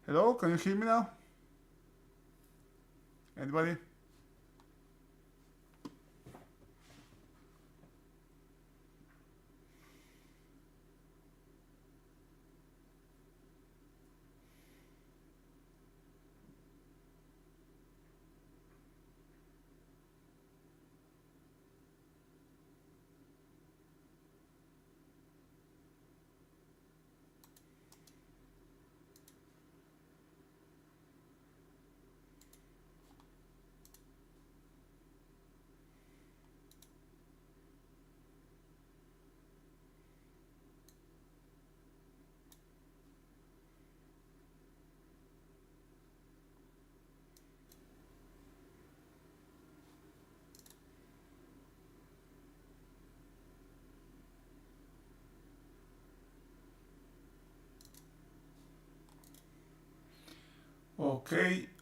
Hello, can you hear me now? Anybody?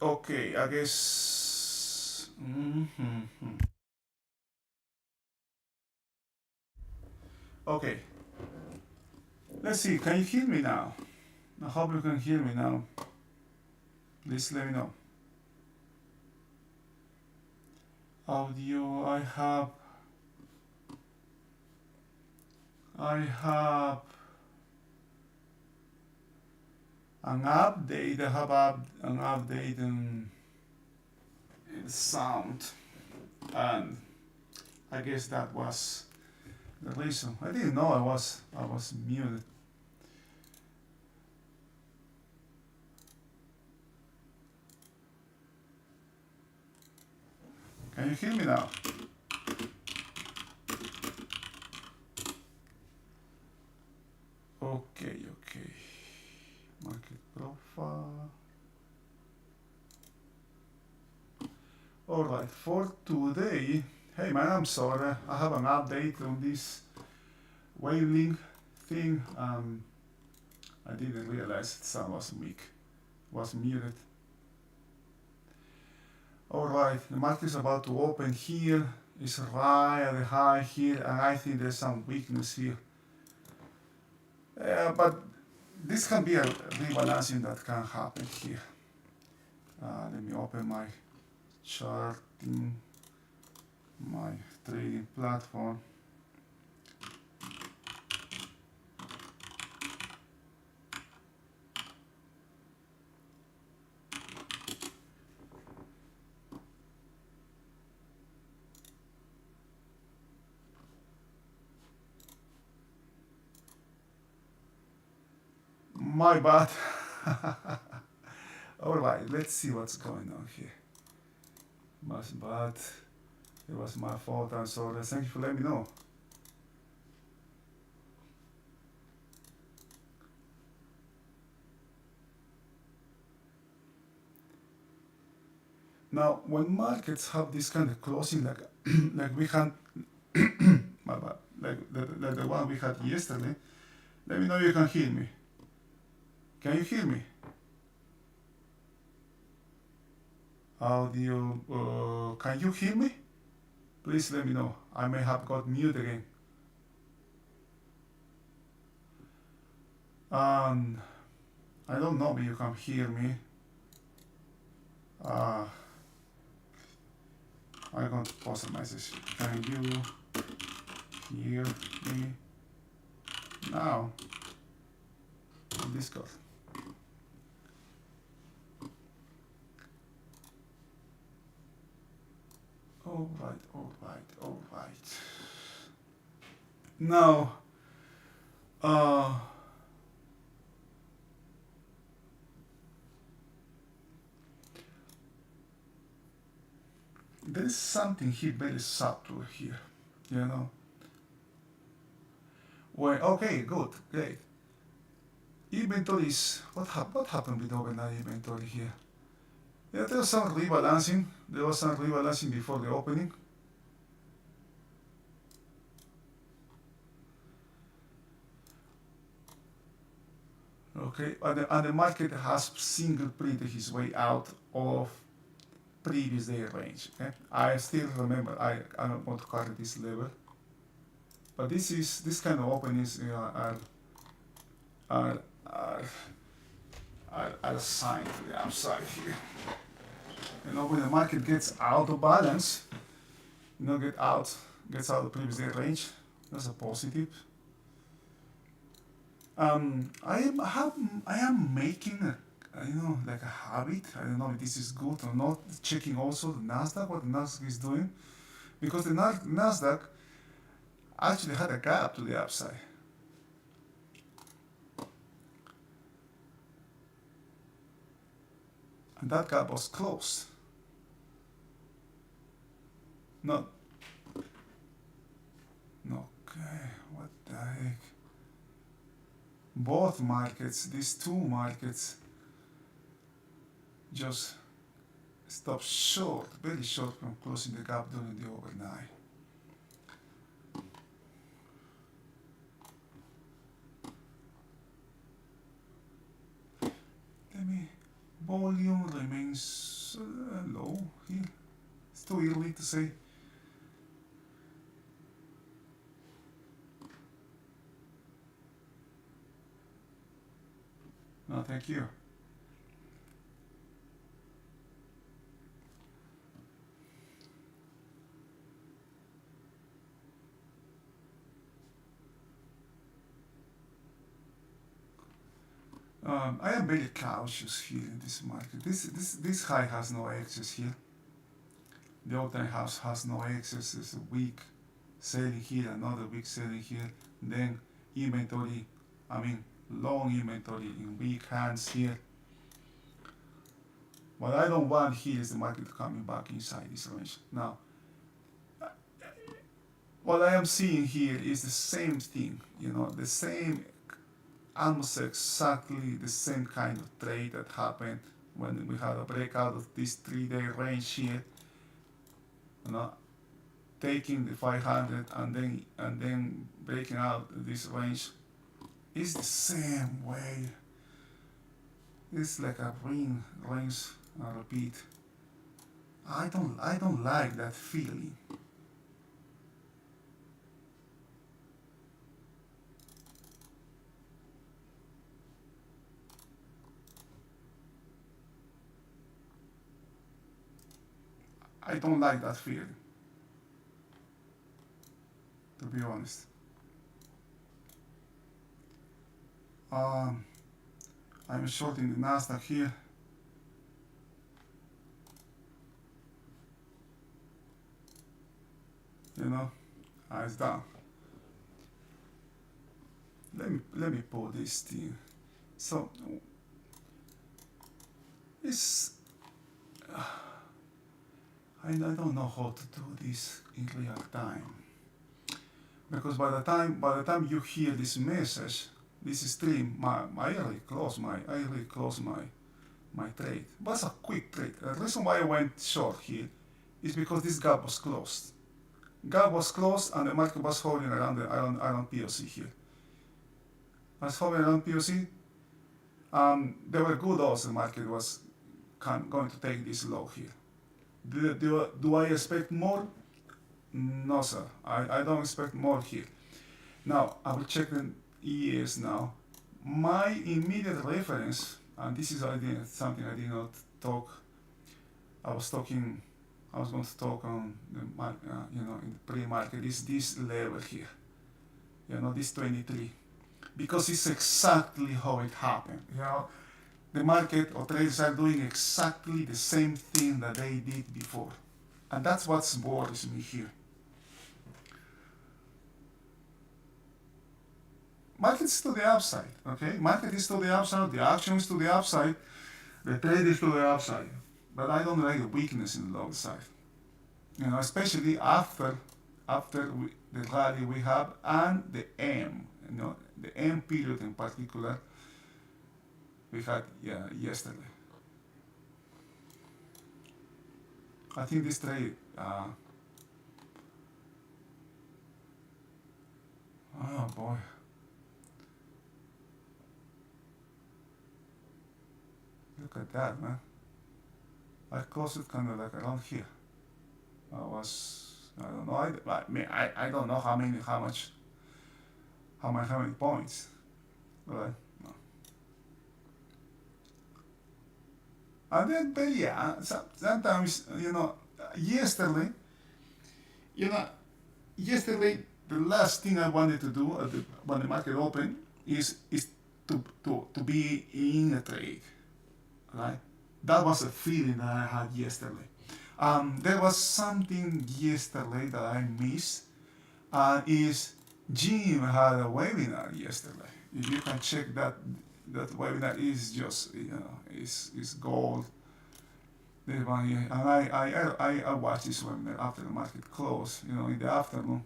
Okay, I guess. Okay, let's see. Can you hear me now? I hope you can hear me now. Please let me know. Audio, I have an update. An update in sound, and I guess that was the reason. I didn't know I was muted. Can you hear me now? Okay. Market profile. Alright, for today, hey man, I'm sorry. I have an update on this whaling thing. I didn't realize the sound was weak, was muted. Alright, the market is about to open here. It's right at the high here, and I think there's some weakness here. But this can be a rebalancing that can happen here. Let me open my charting, my trading platform. My bad. Alright, let's see what's going on here. My bad. It was my fault. I'm sorry. Thank you for letting me know. Now, when markets have this kind of closing, like like we had, my bad, like the one we had yesterday, let me know you can hear me. Can you hear me? Audio, can you hear me? Please let me know. I may have got mute again. Um, I don't know if you can hear me. I'm going to post a message. Can you hear me now? On Discord. Alright. Now, there is something here very subtle here, you know. Well, okay, good, great. Inventories, what happened with overnight inventory here? Yeah, there was some rebalancing. There was some rebalancing before the opening. Okay, and the market has single printed his way out of previous day range. Okay? I still remember I don't want to carry this level, but this kind of openings are I'll assign to the upside here. When the market gets out of balance, gets out of the previous day range, that's a positive. I am making like a habit. I don't know if this is good or not. Checking also the Nasdaq, what the Nasdaq is doing, because the Nasdaq actually had a gap to the upside. And that gap was closed. Not. Okay, what the heck? Both markets, these two markets, just stopped short, very short from closing the gap during the overnight. Volume remains low here. It's too early to say. No, thank you. I am very cautious here in this market. This high has no excess here. The all-time house has no excess. There's a weak selling here, another weak selling here. Then inventory, long inventory in weak hands here. What I don't want here is the market coming back inside this range. Now, what I am seeing here is the same thing, the same, almost exactly the same kind of trade that happened when we had a breakout of this 3-day range here, taking the 500 and then breaking out this range. It's the same way. It's like a rinse and repeat. I don't like that feeling. I don't like that feeling, to be honest. I'm shorting the Nasdaq here. It's down. Let me pull this thing. So it's I don't know how to do this in real time, because by the time you hear this message, this stream, I already close my trade. But it's a quick trade. The reason why I went short here is because this gap was closed. Gap was closed and the market was hovering around POC here. Was hovering around POC. There were good odds the market was going to take this low here. Do I expect more? No, sir. I don't expect more here. Now, I will check the ES now. My immediate reference, and this is something I did not talk. I was going to talk on the in the pre-market, is this level here. This 23, because it's exactly how it happened. The market or traders are doing exactly the same thing that they did before, and that's what worries me here. Market is to the upside, okay? Market is to the upside, the action is to the upside, the trade is to the upside. But I don't like the weakness in the low side. Especially after the rally we have and the M, the M period in particular we had yesterday. I think this trade, oh boy. Look at that, man. I closed it kind of like around here. I don't know, I don't know how many points, but And then, but yeah, sometimes, yesterday, you know, yesterday, the last thing I wanted to do when the market opened is to be in a trade, right? That was a feeling that I had yesterday. There was something yesterday that I missed. Is Jim had a webinar yesterday. If you can check that webinar is just is gold. The one here. And I watched this webinar after the market closed. In the afternoon,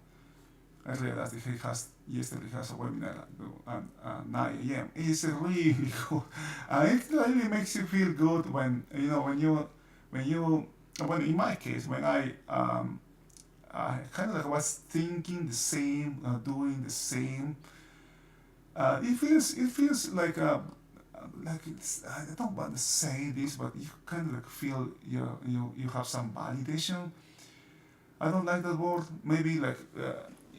I realized that he has yesterday has a webinar at 9 a.m. It's really good, and it really makes you feel good when in my case when I kind of like was thinking the same, doing the same. It feels like it's, I don't want to say this, but you kind of like feel you have some validation. I don't like that word. Maybe like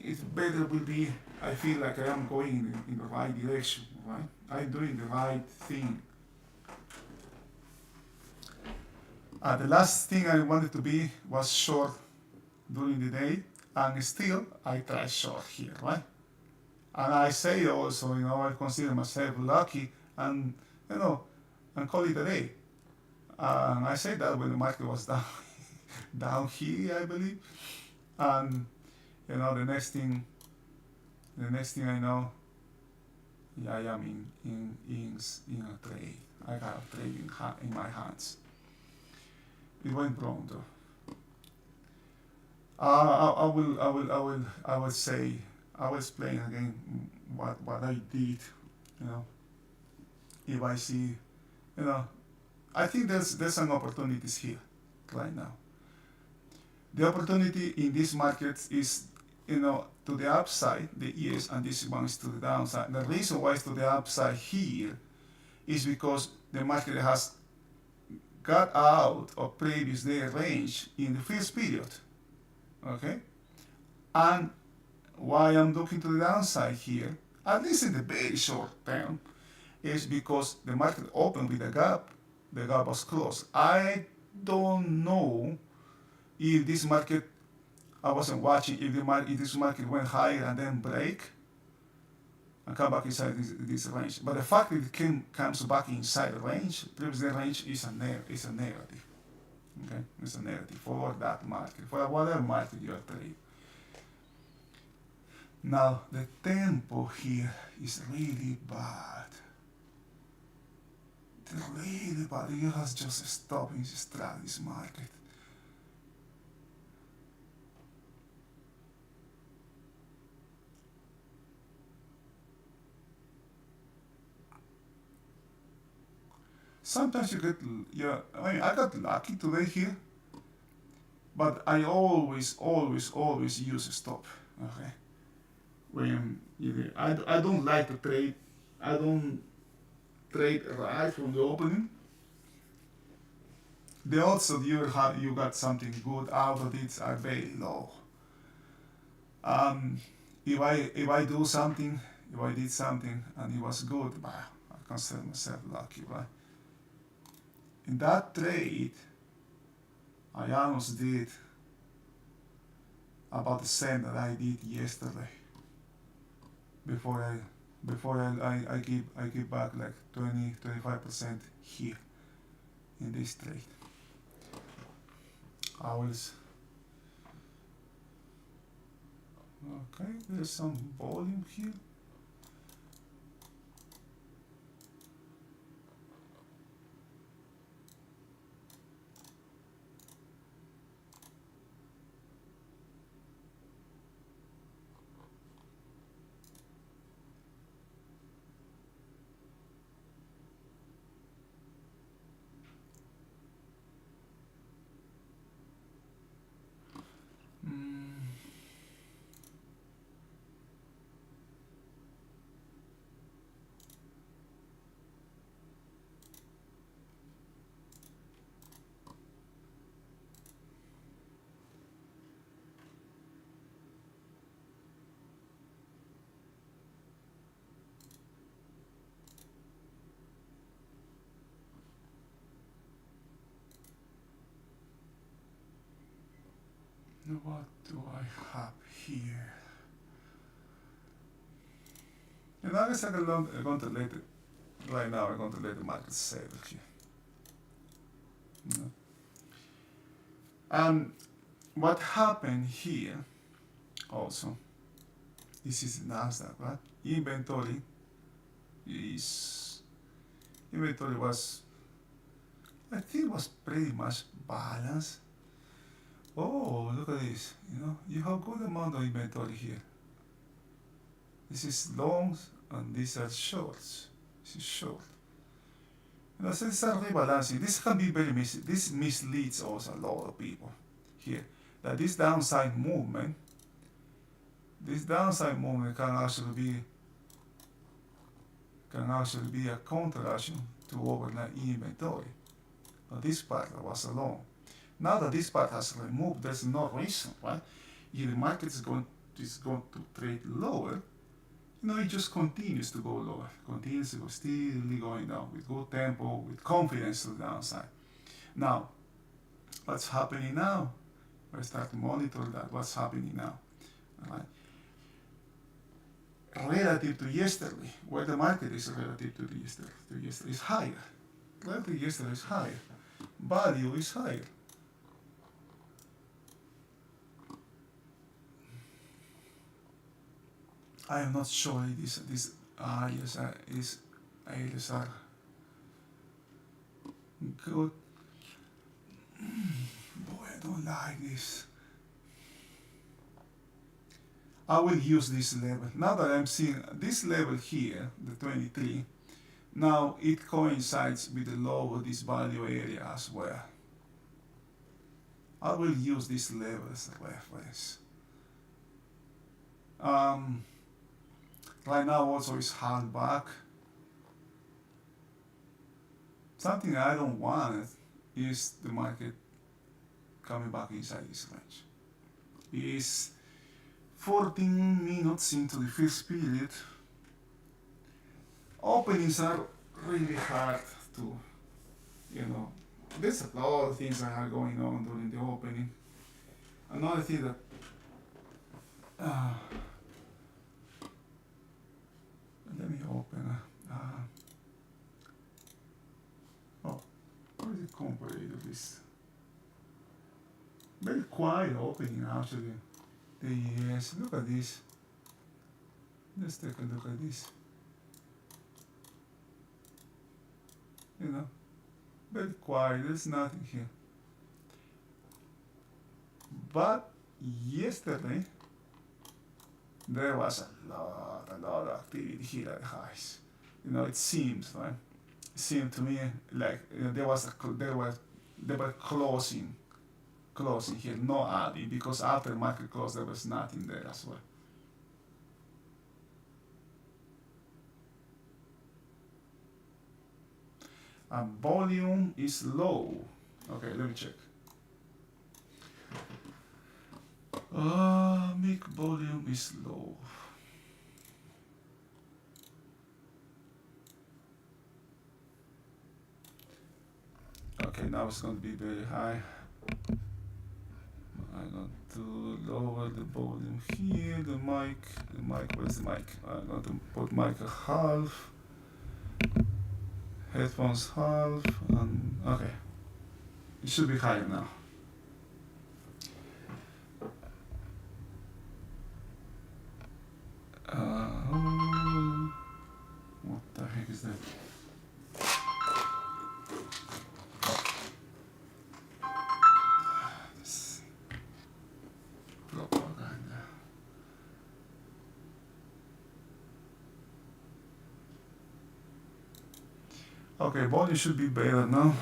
it's better will be. I feel like I am going in the right direction, right? I'm doing the right thing. The last thing I wanted to be was short during the day, and still I try short here, right? And I say also, I consider myself lucky, and you know, and call it a day. And I say that when the market was down, down here, I believe. And the next thing I know, yeah, I am in a trade. I got a trade in my hands. It went wrong though. I will say, I will explain again what I did. You know, if I see, you know, I think there's an opportunities here right now. The opportunity in this market is, to the upside, the yes, and this one is to the downside. The reason why it's to the upside here is because the market has got out of previous day range in the first period. Okay, and why I'm looking to the downside here, at least in the very short term, is because the market opened with a gap. The gap was closed. I don't know if this market, I wasn't watching, if this market went higher and then break and come back inside this range. But the fact that it comes back inside the range, previous range is a negative. Okay, it's a negative for that market, for whatever market you are trading. Now the tempo here is really bad. It's really bad. You have just stopped in this market. Sometimes you get, yeah. I mean, I got lucky today here, but I always use a stop. Okay, when I don't like to trade. I don't trade right from the opening. The odds that you got something good out of it are very low. Um, if I do something, if I did something and it was good, bah, I consider myself lucky, right? In that trade, I almost did about the same that I did yesterday. Before I give back like 20-25% here in this trade. I was okay. There's some volume here. Mm, What do I have here? And I guess I'm going to let it, right now I'm going to let the market settle here. You know? And what happened here also, this is Nasdaq, right? Inventory was, I think was pretty much balanced. Oh, look at this, you know, you have good amount of inventory here. This is longs and these are shorts. This is short. You know, so it's a rebalancing. This can be this misleads also a lot of people here. That this downside movement can actually be a counteraction to overnight inventory. Now this part was alone. Now that this part has removed, there's no reason, right? If the market is going to trade lower, you know, it just continues to go lower, continues to go steadily going down with good tempo, with confidence to the downside. Now, what's happening now? I start to monitor that. What's happening now? All right. Relative to yesterday, where the market is relative to yesterday is higher. Relative to yesterday is higher. Value is higher. I am not sure this areas are good. Boy, I don't like this. I will use this level. Now that I'm seeing this level here, the 23, now it coincides with the low of this value area as well. I will use this level as a reference. Right now also is held back. Something I don't want is the market coming back inside this range. It is 14 minutes into the first period. Openings are really hard to, you know, there's a lot of things that are going on during the opening. Another thing that let me open. What is it compared to this? Very quiet opening actually. Yes, look at this. Let's take a look at this. You know, very quiet. There's nothing here. But yesterday there was a lot of activity here at highs. You know, it seems, right? It seemed to me like, you know, they were closing here, no adding, because after market close there was nothing there as well. And volume is low. Okay, let me check. Make volume is low. Okay, now it's going to be very high. I'm going to lower the volume here. The mic, where's the mic? I'm going to put mic at half. Headphones half, and okay. It should be higher now. What the heck is that? This propaganda. Okay, volume should be better now.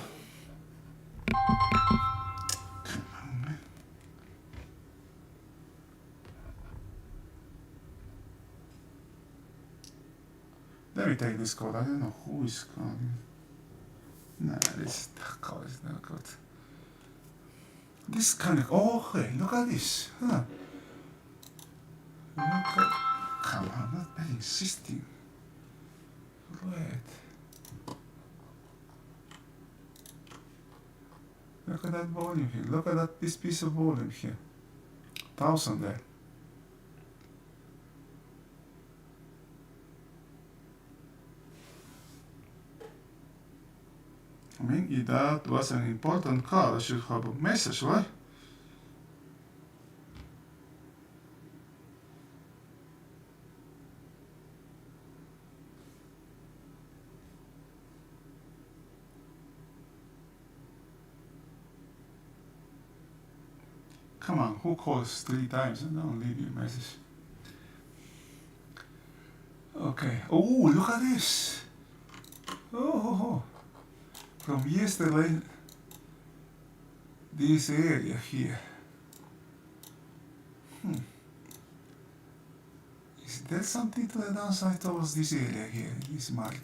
Let me take this code. I don't know who is calling. Nah, this code is not good. This kind of. Oh, hey, look at this. Huh. Look at. Come on, not very insisting. Right. Look at that volume here. Look at this piece of volume here. 1,000 there. I mean, if that was an important card, I should have a message, right? Come on, who calls 3 times and don't leave you a message? Okay. Oh, look at this. Oh. From yesterday, this area here. Is there something to the downside towards this area here, this market?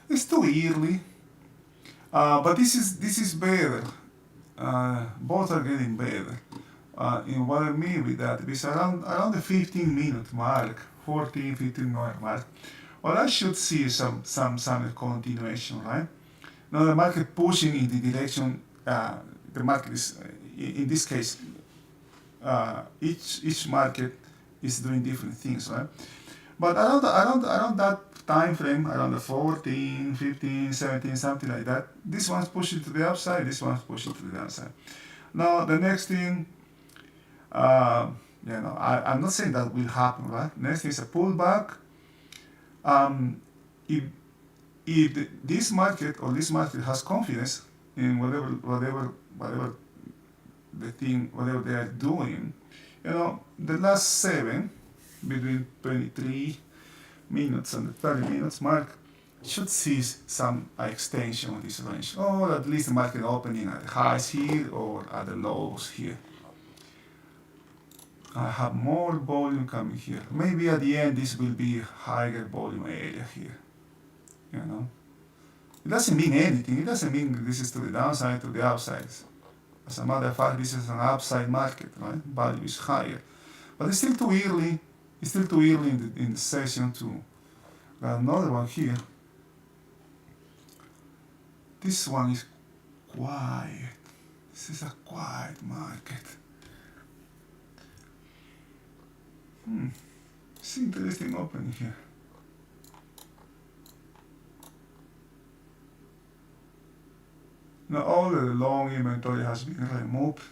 It's too early, but this is better. Both are getting better. In what I mean with that is around the 15-minute mark, 15-minute mark. Well, I should see some continuation, right? Now the market pushing in the direction. The market is, in this case, each market is doing different things, right? But around that time frame, around the 14, 15, 17, something like that, this one's pushing to the upside, this one's pushing to the downside. Now the next thing, I'm not saying that will happen, right? Next thing is a pullback. If this market or this market has confidence in whatever they are doing, the last 7 between 23 minutes and the 30 minutes mark should see some extension of this range, or at least the market opening at the highs here or at the lows here. I have more volume coming here. Maybe at the end this will be higher volume area here. It doesn't mean anything. It doesn't mean this is to the downside, to the upside. As a matter of fact, this is an upside market, right? Value is higher, but it's still too early. It's still too early in the session to. Another one here. This one is quiet. This is a quiet market. It's interesting opening here. Now all the long inventory has been removed.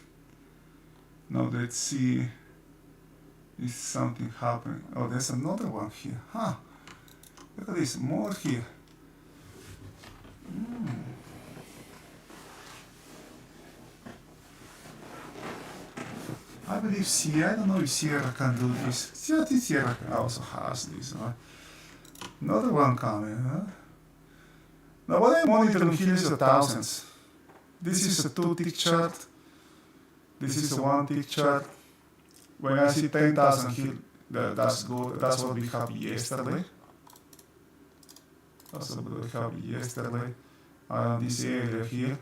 Now let's see if something happened. Oh, there's another one here. Look at this, more here. I believe Sierra, I don't know if Sierra can do this. Sierra also has this, right? Another one coming, huh? Now what I'm monitoring here is the thousands. This is a 2-tick chart. This is a 1-tick chart. When I see 10,000 here, that's good. That's what we have yesterday. That's what we have yesterday. Around this area here,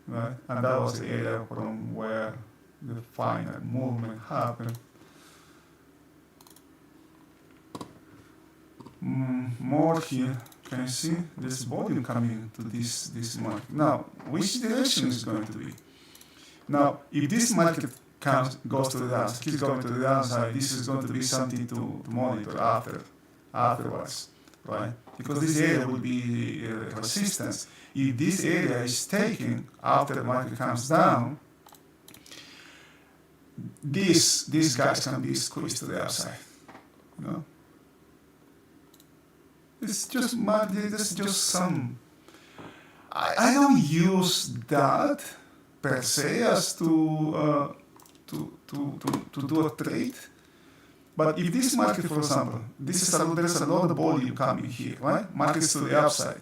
right? And that was the area from where the final movement happened. More here. Can you see? There's volume coming to this market. Now, which direction is going to be? Now, if this market goes to the downside, keeps going to the downside, this is going to be something to monitor afterwards, right? Because this area will be resistance. If this area is taken after the market comes down, these guys can be squeezed to the upside, It's just some. I don't use that per se as to do a trade. But if this market, for example, there's a lot of volume coming here, right? Markets to the upside.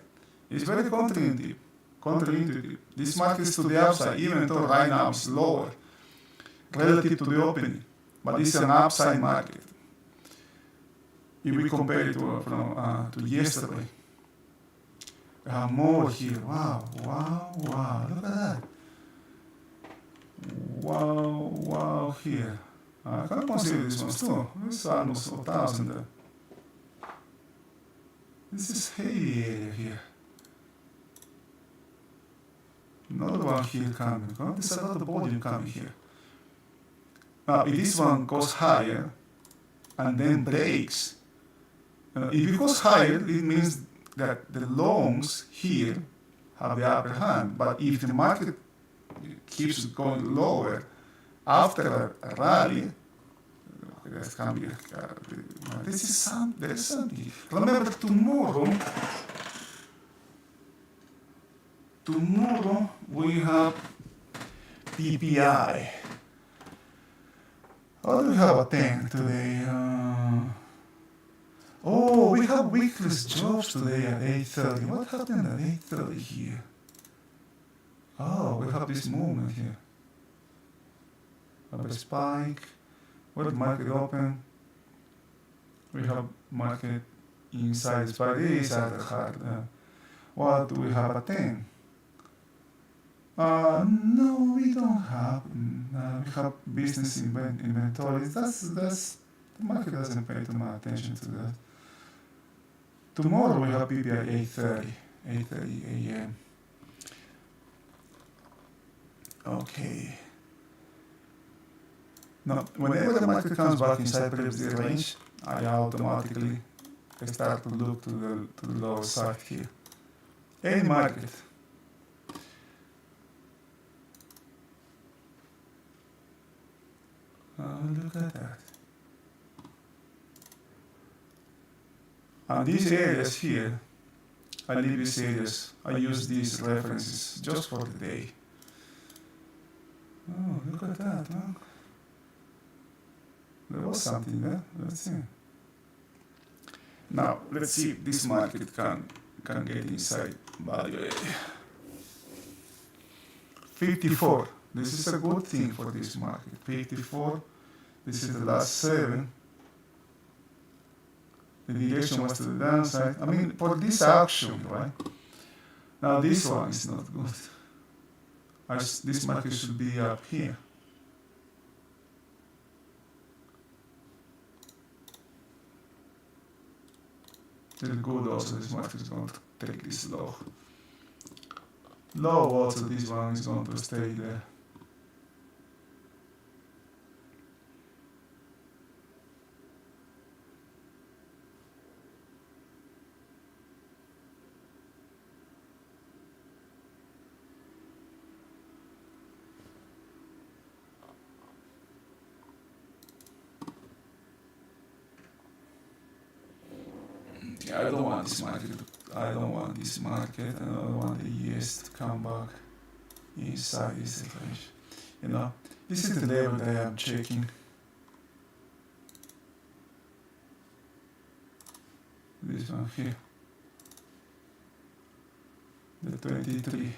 It's very counterintuitive. This market is to the upside, even though right now it's lower relative to the opening. But it's an upside market. If we compare it to yesterday, we have more here. Wow, look at that. Wow, here. I can consider this one too. It's almost 1,000 there. This is heavy area here. Another one here coming. There's a lot of volume coming here. Now, if this one goes higher and then breaks, if it goes higher, it means that the longs here have the upper hand. But if the market keeps going lower after a rally, that can be. This is there is something. Remember, tomorrow we have PPI. What do we have at 10 today? Oh, we have weekly jobs today at 8:30. What happened at 8:30 here? Oh, we have this movement here. Have a spike. Where the market open? We have market inside spike. This is at the hard. What do we have at 10? No, we don't have. We have business inventories. That's the market doesn't pay too much attention to that. Tomorrow we have PPI 8:30 a.m. Okay. Now, whenever the market comes back inside previous range, I automatically start to look to the lower side here. Any market. Look at that. And these areas here, I leave these areas. I use these references just for the day. Oh, look at that, huh? There was something there. Let's see. Now, let's see if this market can get inside value area. 54. This is a good thing for this market. 54. This is the last 7. The direction was to the downside. I mean, for this action, right? Now this one is not good. This market should be up here. It's good also, this market is going to take this low. Low also, this one is going to stay there. I don't want this market. I don't want this market. I don't want the ES to come back inside this range. You know, this is the level that I'm checking. This one here, the 23.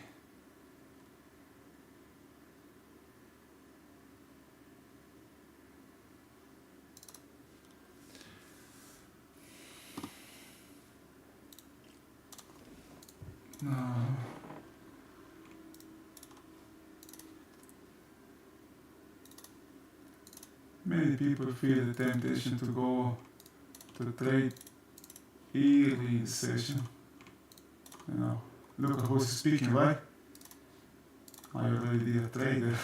Many people feel the temptation to go to trade early in session. You know, look at who's speaking, right? I already did a trader.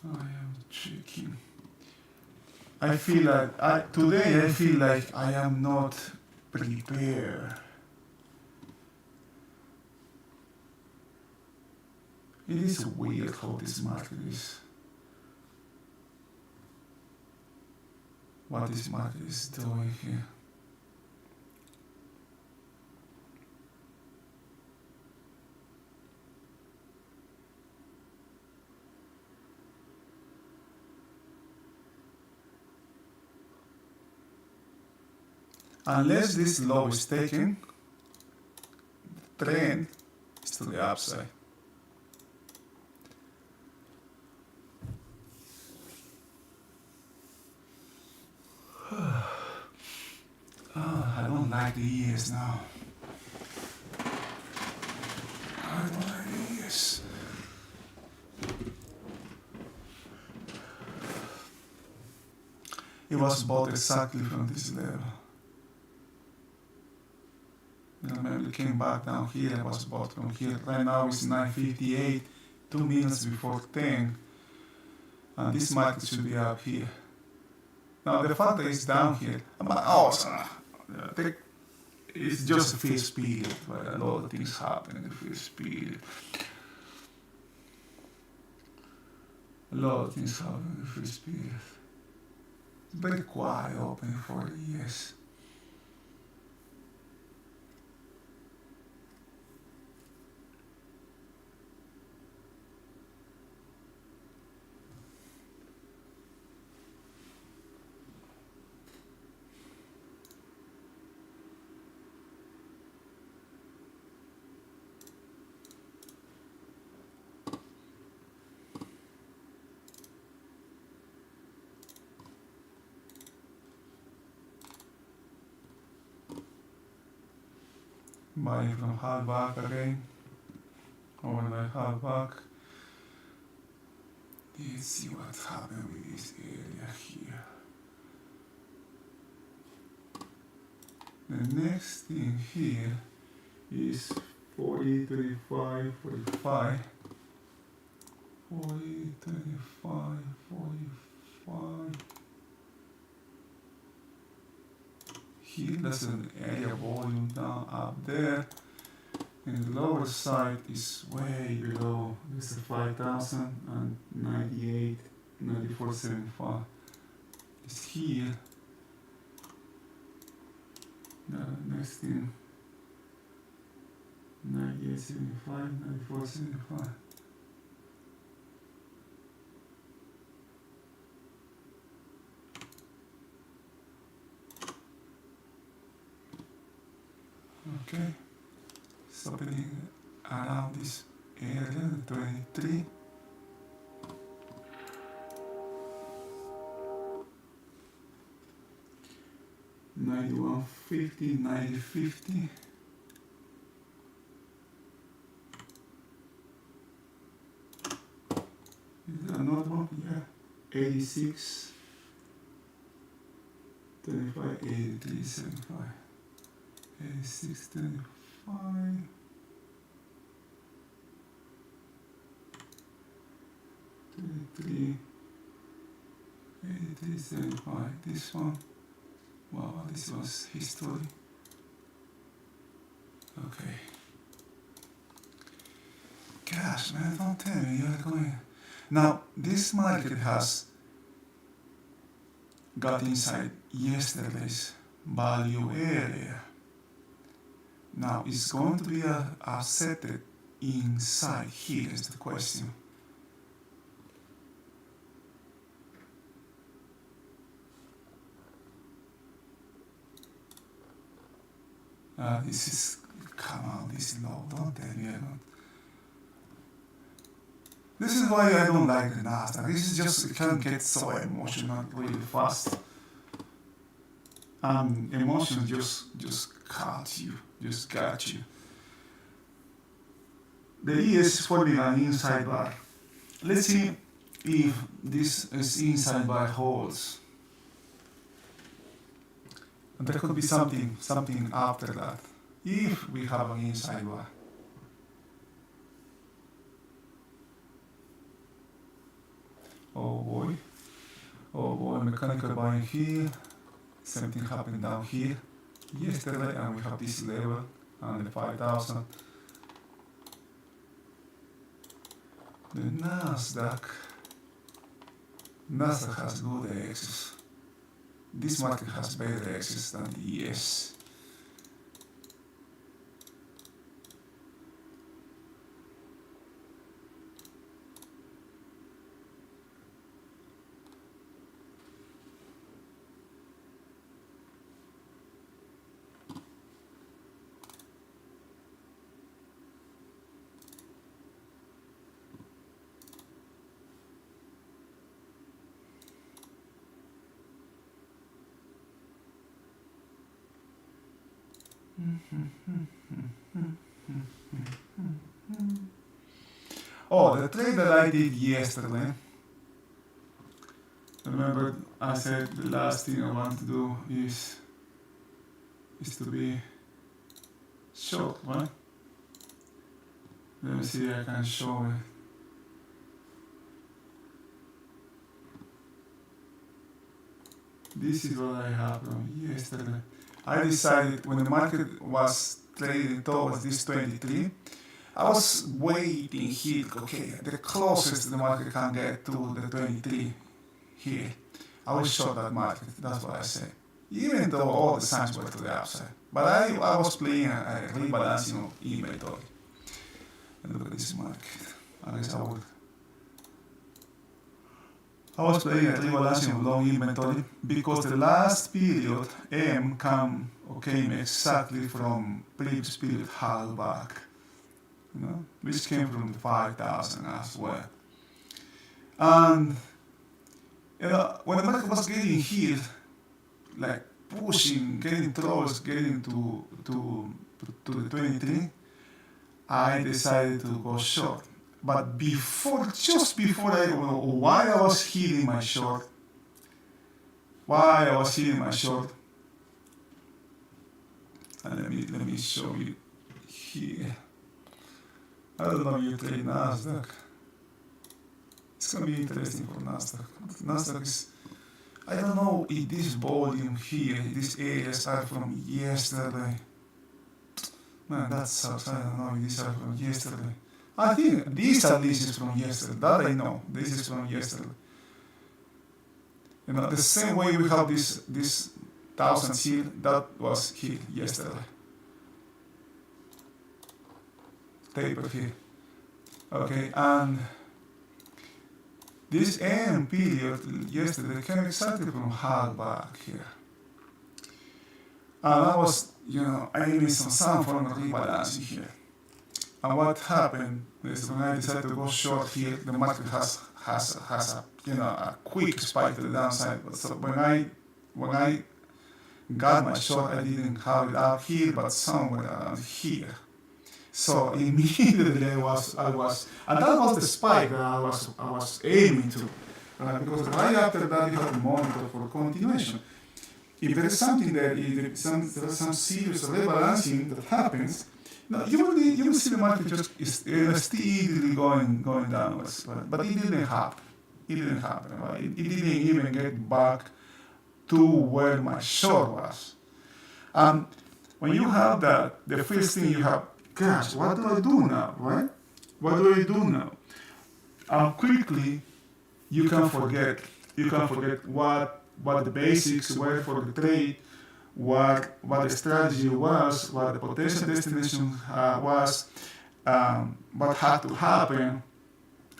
I am checking. I feel like today I feel like I am not prepared. It is weird how this market is. What this market is doing here. Unless this low is taken, the trend is to the upside. I don't like the ES now. I don't like the ES. It was bought exactly from this level. You know, maybe it came back down here and was bought from here. Right now it's 9:58, 2 minutes before 10, and this market should be up here. Now the fact that it's down here, but it's just a first period where a lot of things happen in the first period. A lot of things happen in the first period. It's very quiet opening for the years. Buying from Halbach again, overnight Halbach. Let's see what's happening with this area here. The next thing here is 40, 35, 45. 40, 35, 45. Here, that's an area volume down up there. And the lower side is way below. This is 5,000 and 98, 94.75. It's here. The next thing, 98.75, 94.75. Okay, it's opening around this area, 23. $91.50, $90.50. Is there another one? Yeah. 86, 25, 83, 75. 86, 25. 23, 83, 75. This one. Wow, this was history. Okay. Gosh, man, don't tell me you're going. Now, this market has got inside yesterday's value area. Now, it's going to be accepted inside here is the question. This is, come on, this is low, don't tell me I don't. This is why I don't like the Nasdaq. This is just, it can get so emotional really fast. Emotions just caught you, just got you. The ES is forming an inside bar. Let's see if this is inside bar holds. And there could be something after that, if we have an inside bar. Oh boy, mechanical buying here. Same thing happened down here yesterday, and we have this level and the 5,000. The Nasdaq has good access. This market has better access than the ES. Oh, the trade that I did yesterday. Remember, I said the last thing I want to do is to be short, right? Let me see if I can show it. This is what I have from yesterday. I decided when the market was trading towards this 23, I was waiting here, okay, the closest the market can get to the 23 here. I will short that market, that's what I said. Even though all the signs were to the upside. But I was playing a rebalancing of inventory. And look at this market. I guess I was playing a rebalancing of long inventory because the last period M came exactly from previous period held back. You know, which came from the 5,000 as well. And you know, when the market was getting here, like pushing, getting close, getting to the 23, I decided to go short. But just before I don't know why I was hitting my short, and let me show you here. I don't know if you trade Nasdaq. It's gonna be interesting for Nasdaq. Nasdaq is, I don't know if this volume here, these areas are from yesterday. Man, that sucks. I don't know if these are from yesterday. I think these at least is from yesterday. That I know. This is from yesterday. You know, the same way we have this 1,000 here, that was here yesterday. Taper here. Okay, and this AM period yesterday came exactly from hard back here. And I was, aiming some form of rebalancing here. And what happened is when I decided to go short here, the market has a quick spike to the downside. So when I got my short, I didn't have it out here, but somewhere around here. So immediately I was, and that was the spike that I was aiming to, because right after that you have to monitor for continuation. If there is something there, if there is some serious rebalancing that happens, you will see the market just steadily going downwards, but it didn't happen. Right? It didn't even get back to where my short was. When you have that, the first thing you have, gosh, what do I do now, right? What do I do now? Quickly, you can forget what the basics were for the trade, what the strategy was, what the potential destination was, what had to happen,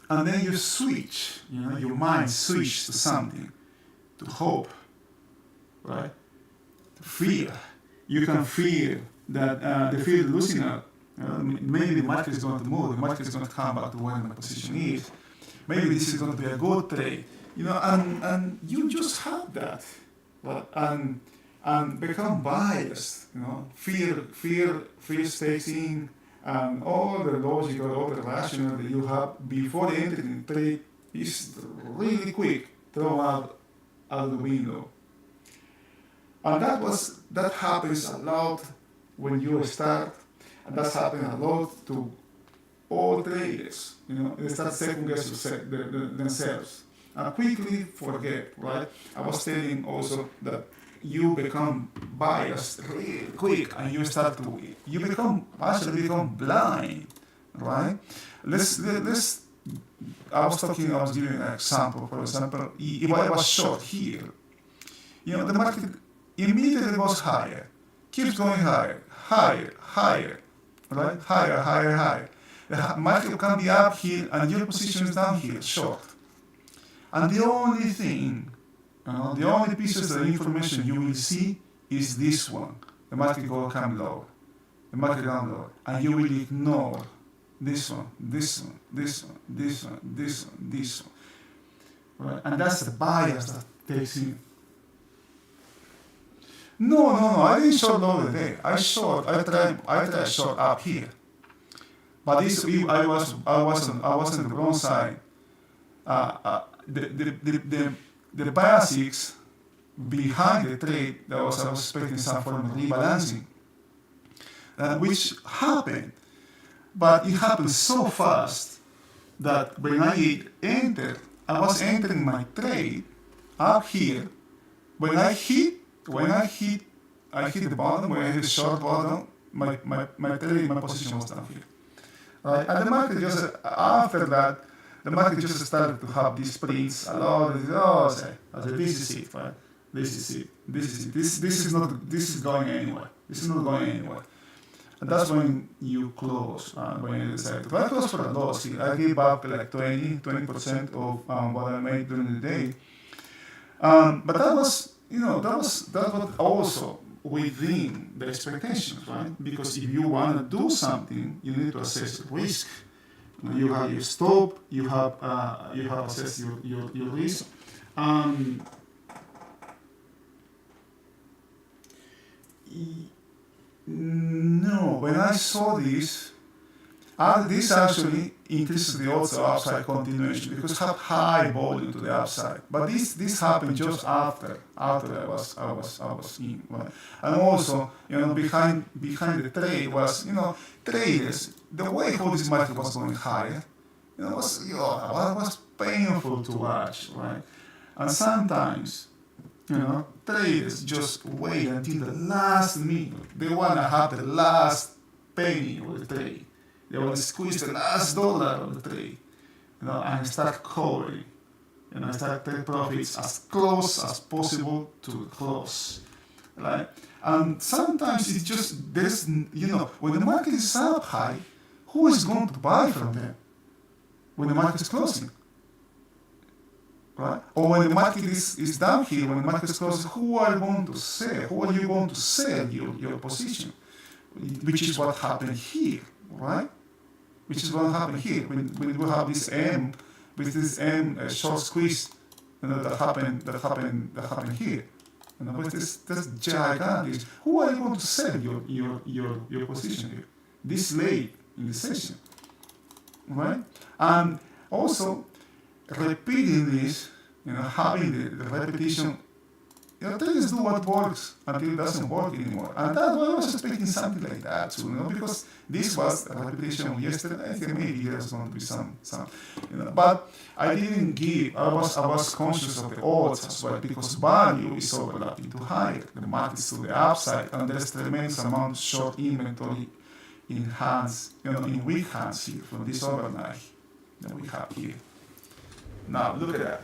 and then you switch. Your mind switch to something, to hope, right? To fear. You can feel that the fear of losing out. Maybe the market is going to move. The market is going to come back to where my position is. Maybe this is going to be a good trade. And you just have that, and become biased. Fear stays in, and all the logical, all the rational that you have before entering the trade is really quick thrown out the window. And that happens a lot when you start, and that's happening a lot to all traders. They start second guessing themselves. And quickly forget, right? I was telling also that you become biased really quick, and you become blind, right? I was giving an example. For example, if I was short here, the market immediately goes higher, keeps going higher, right? Higher. The market can be up here, and your position is down here, short. And the only thing, the only pieces of information you will see is this one. The market will come lower, the market down lower, and you will ignore this one. Right? And that's the bias that takes in. No. I didn't short over there. I tried short up here. But this, I was on the wrong side. The basics behind the trade, I was expecting some form of rebalancing, which happened. But it happened so fast that when I was entering my trade up here. When I hit the bottom, when I hit the short bottom, my position was down here. Right? And the market just, after that, the market just started to have these prints a lot. I said, this is it, right? This is it. This is going anywhere. This is not going anywhere. And that's when you close, when you decide to close for a loss. I gave up like 20% of what I made during the day. But that was also within the expectations, right? Because if you want to do something, you need to assess risk. You have your stop, you have assessed your risk. No, when I saw this actually increases the odds of upside continuation because have high volume to the upside. But this happened just after I was in. Right? And also, behind the trade was, traders, the way how this market was going higher, was painful to watch, right? And sometimes, traders just wait until the last minute. They want to have the last penny of the trade. They want to squeeze the last dollar of the trade, and start covering, and start take profits as close as possible to the close, right? And sometimes it's just there's, when the market is up high, who is going to buy from them when the market is closing? Right? Or when the market is down here, when the market is closing, who are you going to sell? Who are you going to sell your position? Which is what happened here, right? Which is what happened here when we have this M short squeeze, that happened here. But this gigantic. Who are you going to sell your position here this late in the session, right? And also repeating this, having the repetition. Traders do what works until it doesn't work anymore. And that's why I was expecting something like that too, because this was a repetition of yesterday. I think maybe there's going to be some. But I didn't give, I was conscious of the odds as well, because value is overlapping to higher. The market is to the upside, and there's tremendous amount of short inventory in hands, in weak hands here from this overnight that we have here. Now, look at that.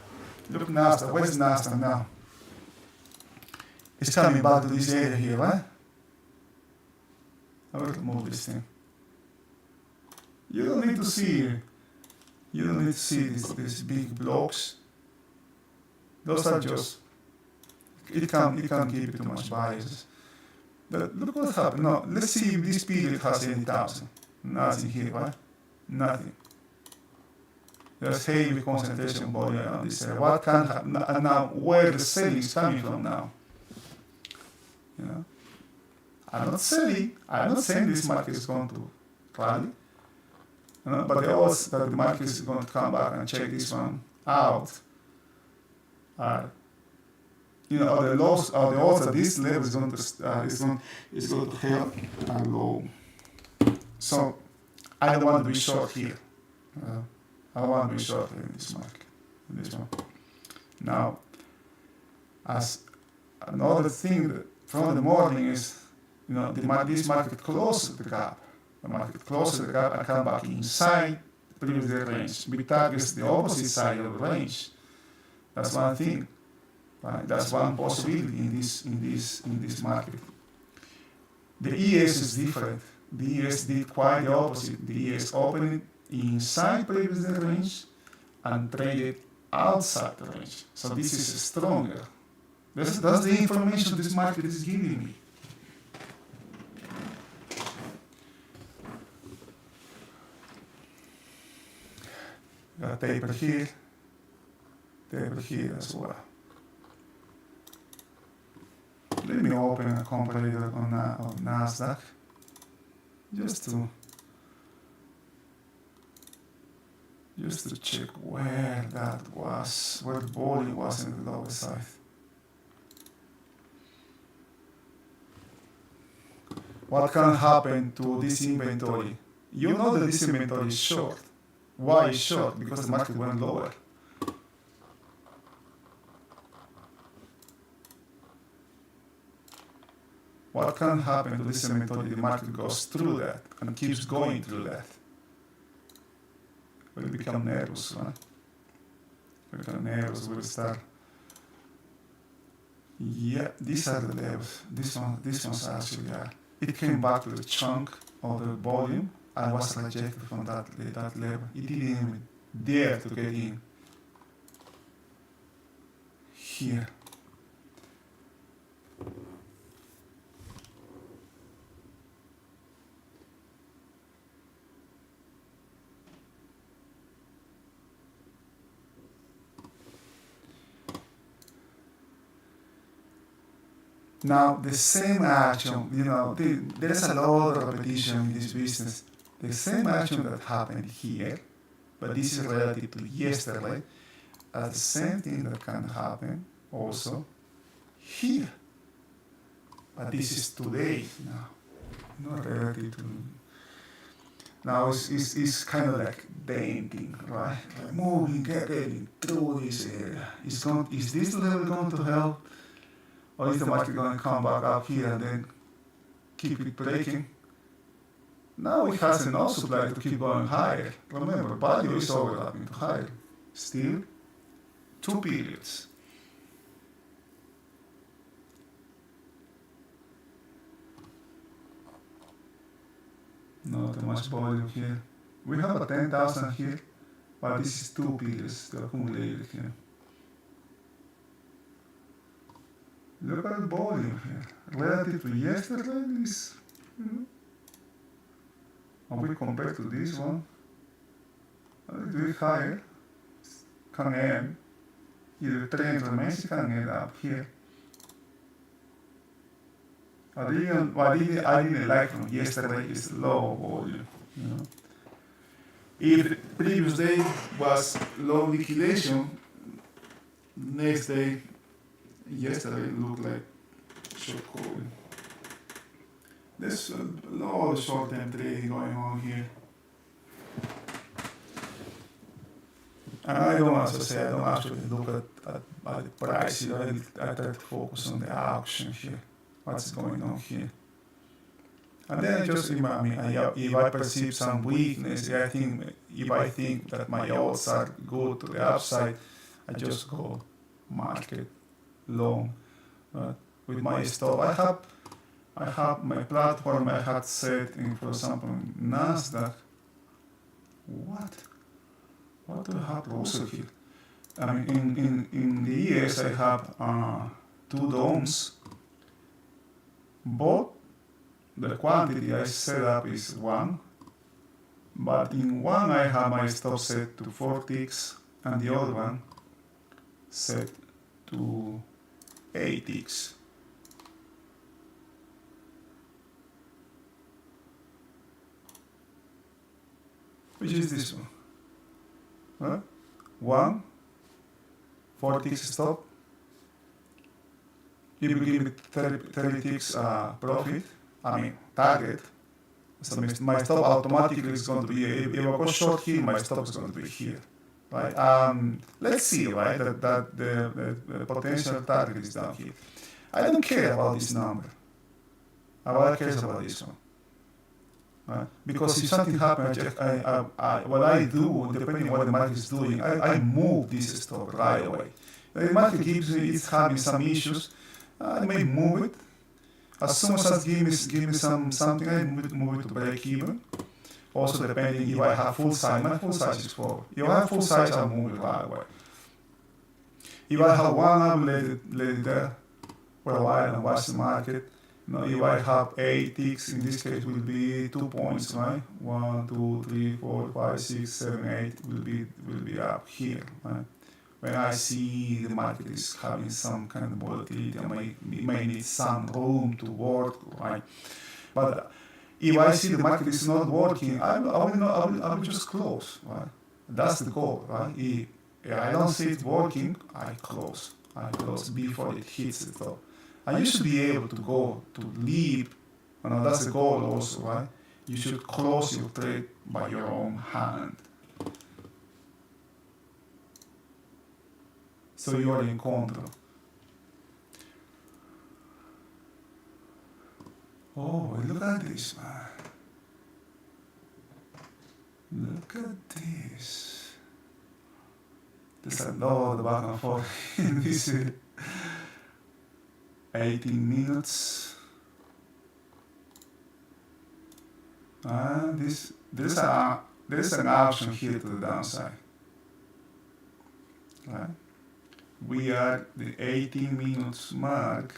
Look Nasdaq. Where's Nasdaq now? It's coming back to this area here, right? I will move this thing. You don't need to see these big blocks. Those are just, it can't give you too much bias. But look what happened. Now, let's see if this period has any thousand. Nothing here, right? Nothing. There's heavy concentration volume on this area. What can happen? And now, where the selling is coming from now? I'm not saying this market is going to rally, but the odds that the market is going to come back and check this one out are, the loss or the odds that this level is going to help are low. So I don't want to be short here. I want to be short in this market, in this one. Now, as another thing that from the morning is, this market closes the gap. The market closes the gap and come back inside the previous range. We target the opposite side of the range. That's one thing. Right? That's one possibility in this market. The ES is different. The ES did quite the opposite. The ES opened inside previous range and traded outside the range. So this is stronger. That's the information this market is giving me. Got taper here as well. Let me open a comparator on Nasdaq just to check where that was, where the volume was in the lower side. What can happen to this inventory? You know that this inventory is short. Why is short? Because the market went lower. What can happen to this inventory? The market goes through that and keeps going through that. We'll become nervous, right? We'll become nervous, we'll start. Yeah, these are the levels. This one's actually, it came back to the chunk of the volume and was rejected from that level. It didn't even dare to get in here. Now, the same action, there's a lot of repetition in this business. The same action that happened here, but this is relative to yesterday, the same thing that can happen also here. But this is today now, not relative to. Now it's kind of like denting, right? Like moving, getting through this area. Is this level going to help? Or is the market going to come back up here and then keep it breaking? Now it has enough supply to keep going higher. Remember, value is overlapping to higher. Still, 2 periods. Not too much volume here. We have a 10,000 here, but this is 2 periods to accumulate here. Look at the volume here. Relative to yesterday, this, and we compare to this one, a little bit higher, can end, either trend remains, it can end up here. I didn't like from yesterday is low volume. If the previous day was low liquidation, next day, yesterday it looked like short calling. There's a lot of short-term trading going on here. And I don't, as I say, I don't actually look at the price here. I try to focus on the auction here. What's going on here? And then if I perceive some weakness, if I think that my odds are good to the upside, I just go market long. With my stop, I have my platform I had set in, for example, Nasdaq. What do I have also here? I mean, in the ES I have 2 domes. Both the quantity I set up is 1, but in one I have my stop set to 4 ticks and the other one set to 8 ticks. Which is this one? Huh? 1, 4 ticks stop. If you give me 30 ticks profit, target, so my stop automatically is going to be, if I go short here, my stop is going to be here. Right? Let's see, right, that the potential target is down here. I don't care about this number. I care about this one. Right? Because if something happens, what I do, depending on what the market is doing, I move this stop right away. The market it's having some issues, I may move it. As soon as it give me something, I move it to break even. Also depending if I have full size, my full size is 4. If I have full size, I'll move it right away. If I have 1, I'll let it there for a while and watch the market. If I have 8 ticks, in this case will be 2 points, right? 1, 2, 3, 4, 5, 6, 7, 8 will be up here, right? when I see the market is having some kind of volatility, it may need some room to work, right? But if I see the market is not working, I will just close, right? That's the goal, right? If I don't see it working, I close. I close before it hits the top. And you should be able to go to leave. That's the goal also, right? You should close your trade by your own hand. So you are in control. Oh, look at this, man. Look at this. There's a lot of back and forth in this 18 minutes. And there's an option here to the downside. Right? We are at the 18 minutes mark,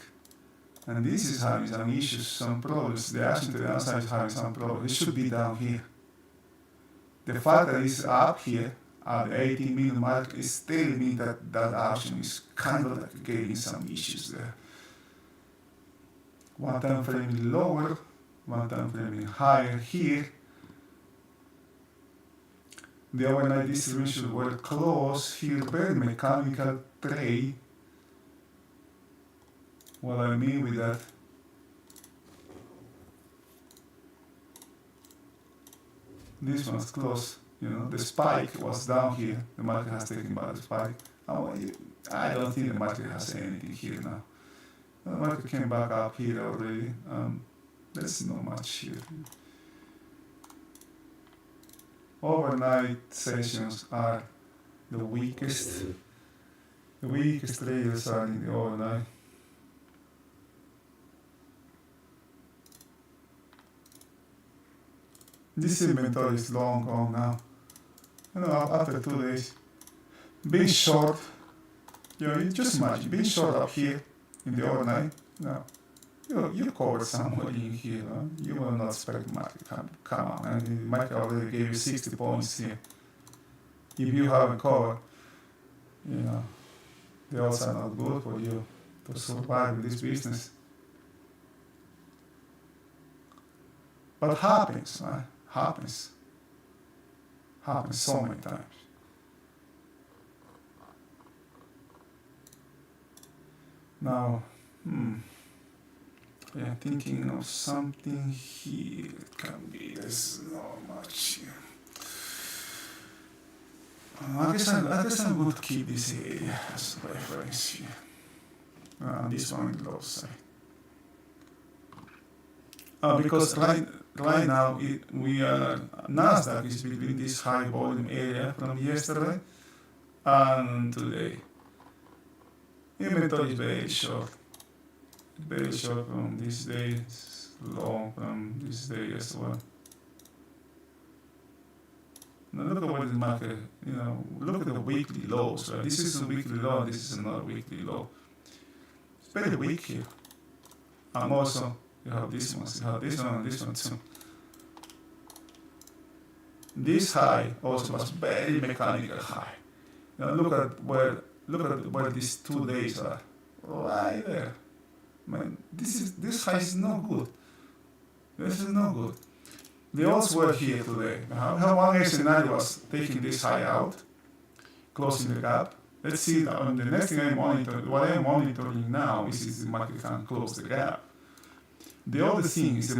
and this is having some issues, some problems. The action to the downside is having some problems. It should be down here. The fact that it's up here at the 18 minute mark is telling me that that option is kind of like getting some issues there. One time frame lower, one time frame higher here. The overnight distribution were close here, very mechanical trade. What I mean with that, this one's close. The spike was down here. The market has taken back the spike. I don't think the market has anything here now. The market came back up here already. There's not much here. Overnight sessions are the weakest. The weakest traders are in the overnight. This inventory is long gone now. After 2 days. Being short, you just imagine, being short up here in the overnight, you covered somewhere in here. You will not expect the market to come out. And the market already gave you 60 points here. If you haven't covered, the odds are not good for you to survive in this business. But happens, right? Happens so many times. Now, thinking of something here. It can be, there's not much here. I guess I'm going to keep this area as reference here. This one on the low side. Because right now Nasdaq is between this high volume area from yesterday and today. Inventory is very short from this day, it's long from this day as well. Now look at what the market, look at the weekly lows. Right? This is a weekly low, this is another weekly low. It's very weak here. And also, you have this one, and this one too. This high also was very mechanical high. Look at where these 2 days are. Right there. Man, this high is no good. This is no good. The odds were here today. How one scenario was taking this high out, closing the gap. Let's see on the next thing I monitor. What I'm monitoring now is the market can close the gap. The other thing is this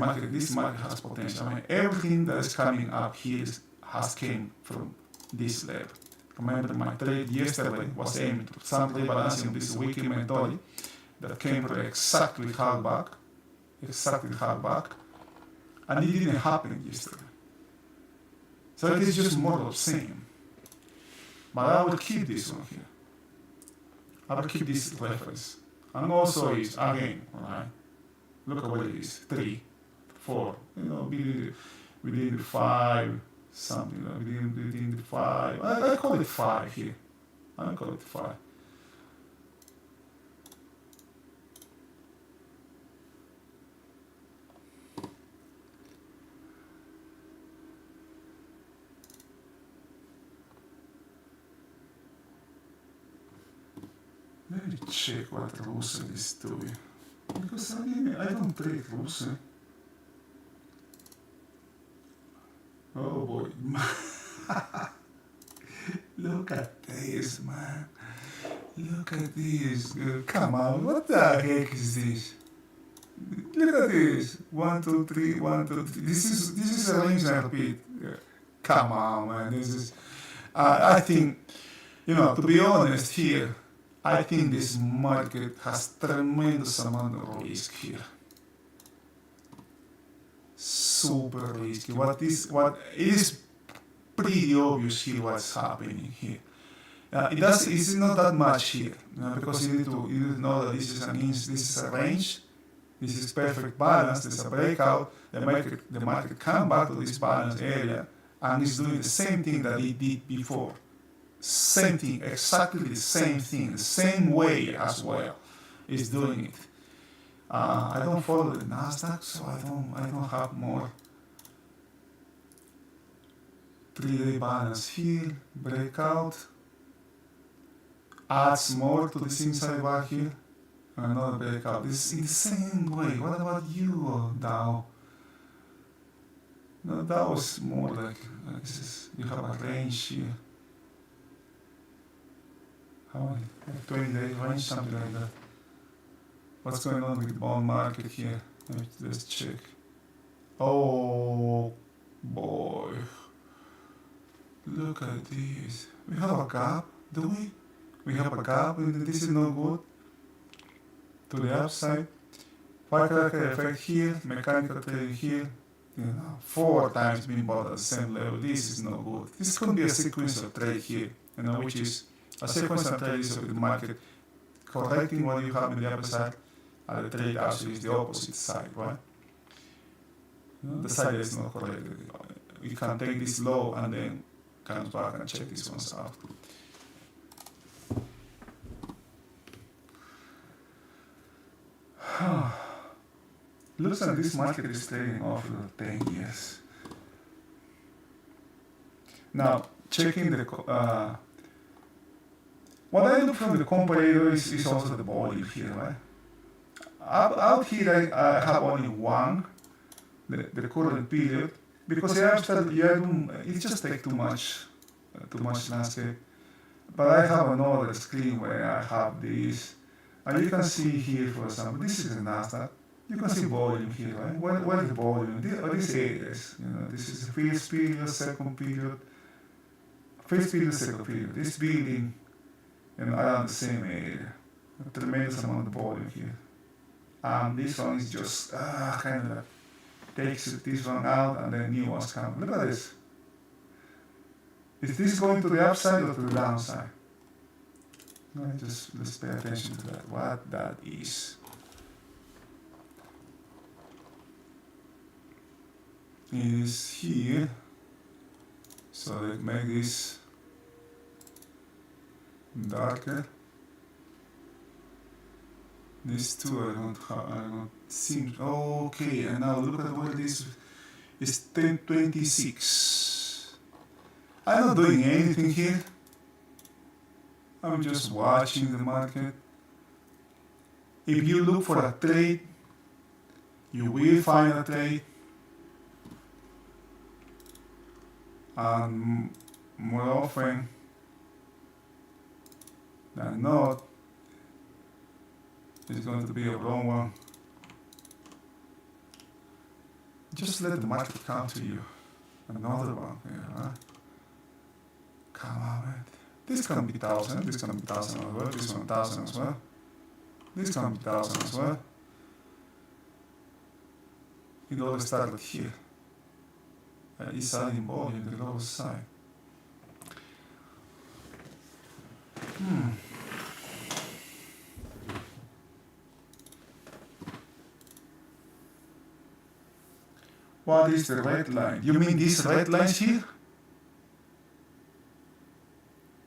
market has potential. Everything that is coming up here has came from this level. Remember, my trade yesterday was aiming to some rebalancing of this weak inventory that came from exactly half back, and it didn't happen yesterday. So it is just more of the same. But I will keep this one here. I will keep this reference. And also is, again, right? Look at what it is, 3, 4, within the 5, something, within the 5. I call it 5 here. I call it 5. check what Russell is doing. Because I don't trade Russell. Oh boy. Look at this, man. Look at this. Come on, what the heck is this? Look at this. 1, 2, 3, 1, 2, 3. This is a range and repeat. Come on, man. This is. I think, to be honest here, I think this market has tremendous amount of risk here. Super risky. It is pretty obvious here what's happening here. It's not that much here, because you need to know that this is a range. This is perfect balance. There's a breakout. The market come back to this balance area and is doing the same thing that it did before. Same thing, exactly the same thing, the same way as well. Is doing it. I don't follow the Nasdaq, so I don't have more. 3-day balance here, breakout. Adds more to this inside bar here. Another breakout. This is in the same way. What about you, Dow? No, that was more like this is, you have a range here. How many? 20-day range, something like that. What's going on with the bond market here? Let's check. Oh boy. Look at this. We have a gap, do we? We have a gap, and this is not good. To the upside. Firecracker effect here, mechanical trading here. 4 times being bought at the same level. This is not good. This could be a sequence of trade here, which is a sequence of trade is with the market correcting what you have in the upper side, and the trade actually is the opposite side, right? The side is not corrected. You can take this low and then comes back and check this ones out. Looks like this market is trading off for 10 years. Now, checking the what I look from the comparator is also the volume here, right? Out here I have only one, the current period, because it just takes too much landscape. But I have another screen where I have this, and you can see here, for example, this is the Nasdaq. You can see volume here, right? What is the volume? These areas, this is the first period, second period, first period, second period. This building, around the same area. A tremendous amount of volume here. This one is just kind of takes this one out and then new ones come. Look at this. Is this going to the upside or to the downside? Let's pay attention to that. What that is. Is here. So let's make this darker. These two I don't seem okay. And now look at where this is 1026. I'm not doing anything here. I'm just watching the market. If you look for a trade, you will find a trade. And more often than not, it's going to be a wrong one. Just let the market come to you. Another one, right? Come on, man. This can be 1,000, this can be 1,000 as well, this one 1,000 as well. This can be 1,000 as well. It always started here. It's adding volume to the lower side. What is the red line? You mean these red lines here?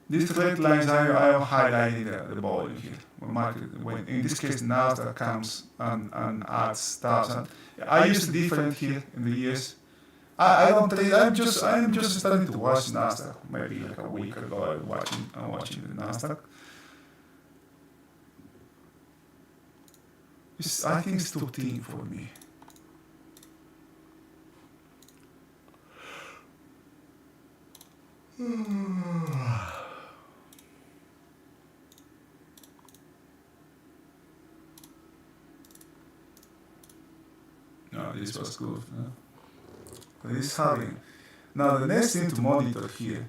These red lines I have highlighted the volume here. When in this case Nasdaq comes and adds 1,000. I use different here in the years. I don't trade. I'm just starting to watch Nasdaq. Maybe like a week ago, I'm watching the Nasdaq. I think it's too thin for me. No, this was good. No? This having. Now the next thing to monitor here,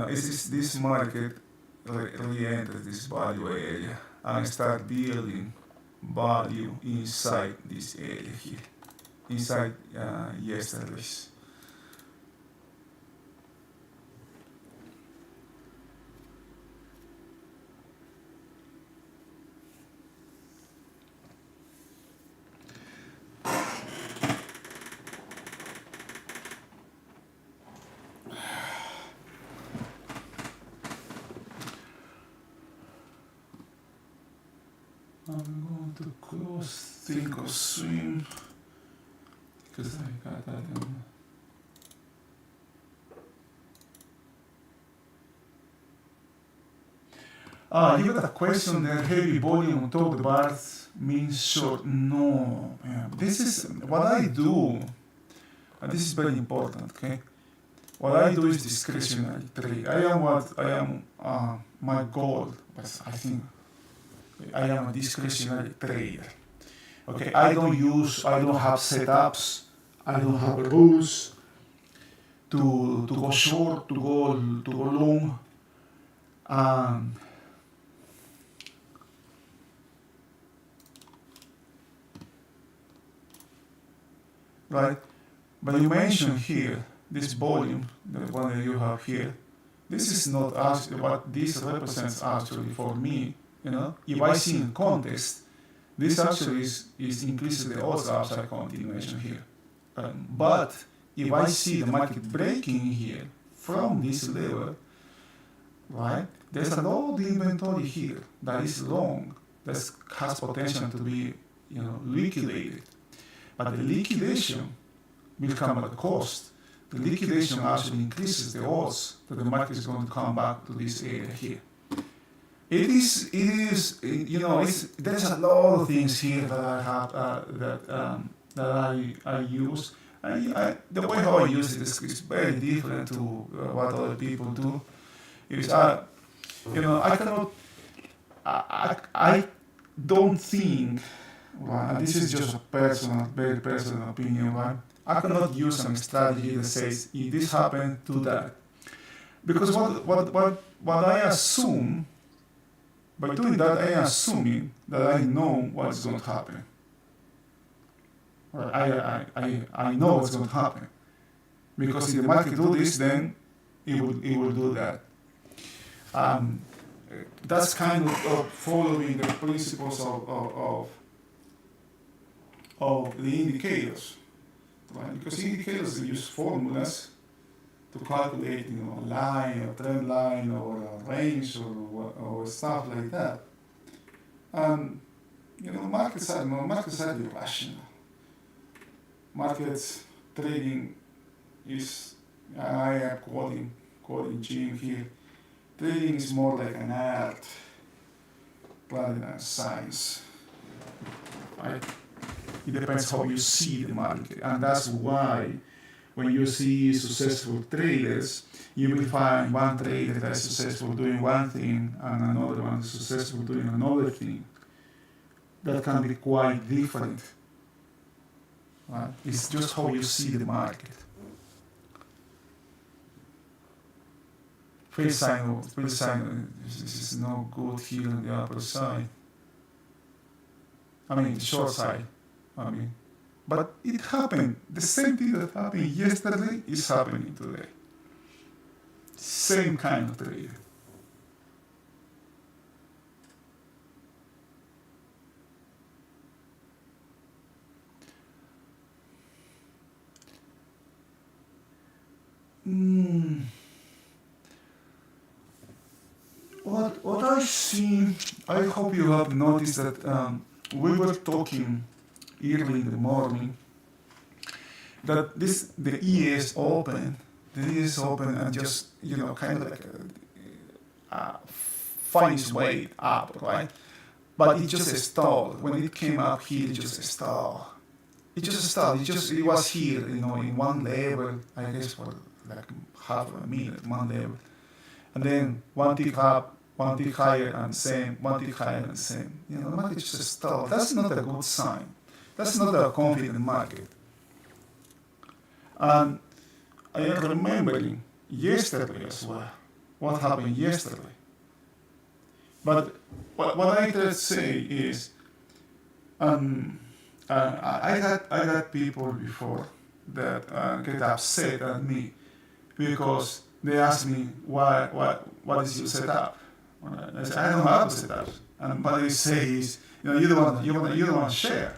is this market re-enter this value area and start building value inside this area here, inside yesterday's. I'm going to close Thinkorswim because I got that in. You got a question there. Heavy volume on top of the bars means short. No, man. This is what I do. And this is very important, okay? What I do is discretionary trade. My goal, but I think I am a discretionary trader. Okay, I don't have setups, I don't have rules to go short, to go long. Right, but you mentioned here this volume, the one that you have here. This is not actually what this represents actually for me. If I see in context, this actually is increasing the odds upside continuation here. But if I see the market breaking here from this level, right, there's a lot of inventory here that is long, that has potential to be, liquidated. But the liquidation will come at a cost. The liquidation actually increases the odds that the market is going to come back to this area here. It is. There's a lot of things here that I have that I use. The way how I use it is very different to what other people do. I cannot. I don't think. And this is just a very personal opinion, right? I cannot use some strategy that says if this happened, do that, because what I assume. By doing that, I am assuming that I know what's going to happen. I know what's going to happen. Because if the market do this, then it will do that. That's kind of following the principles of the indicators. Right? Because indicators use formulas to calculate, a line, a trend line, or a range, or stuff like that. And markets are irrational. Markets trading is, I am quoting Jim here. Trading is more like an art rather than science. Right? It depends how you see the market, and that's why. When you see successful traders, you will find one trader that is successful doing one thing and another one is successful doing another thing. That can be quite different. Right? It's just how you see the market. First sign, this is no good here on the upper side. The short side. But it happened. The same thing that happened yesterday is happening today. Same kind of trade. What I see, I hope you have noticed that we were talking early in the morning that the ES open and just kind of like finds its way up, right? but it just stalled. When it came up here, it just stalled. It just stalled. It was here, in one level, I guess for like half a minute, one level. And then one tick up, one tick higher and same, one tick higher and same. The market just stalled. That's not a good sign. That's not a confident market. And I am remembering yesterday as well, what happened yesterday. But what I try to say is, I got people before that get upset at me because they ask me what is your setup. I say I don't have a setup, and what they say is, you don't want to share.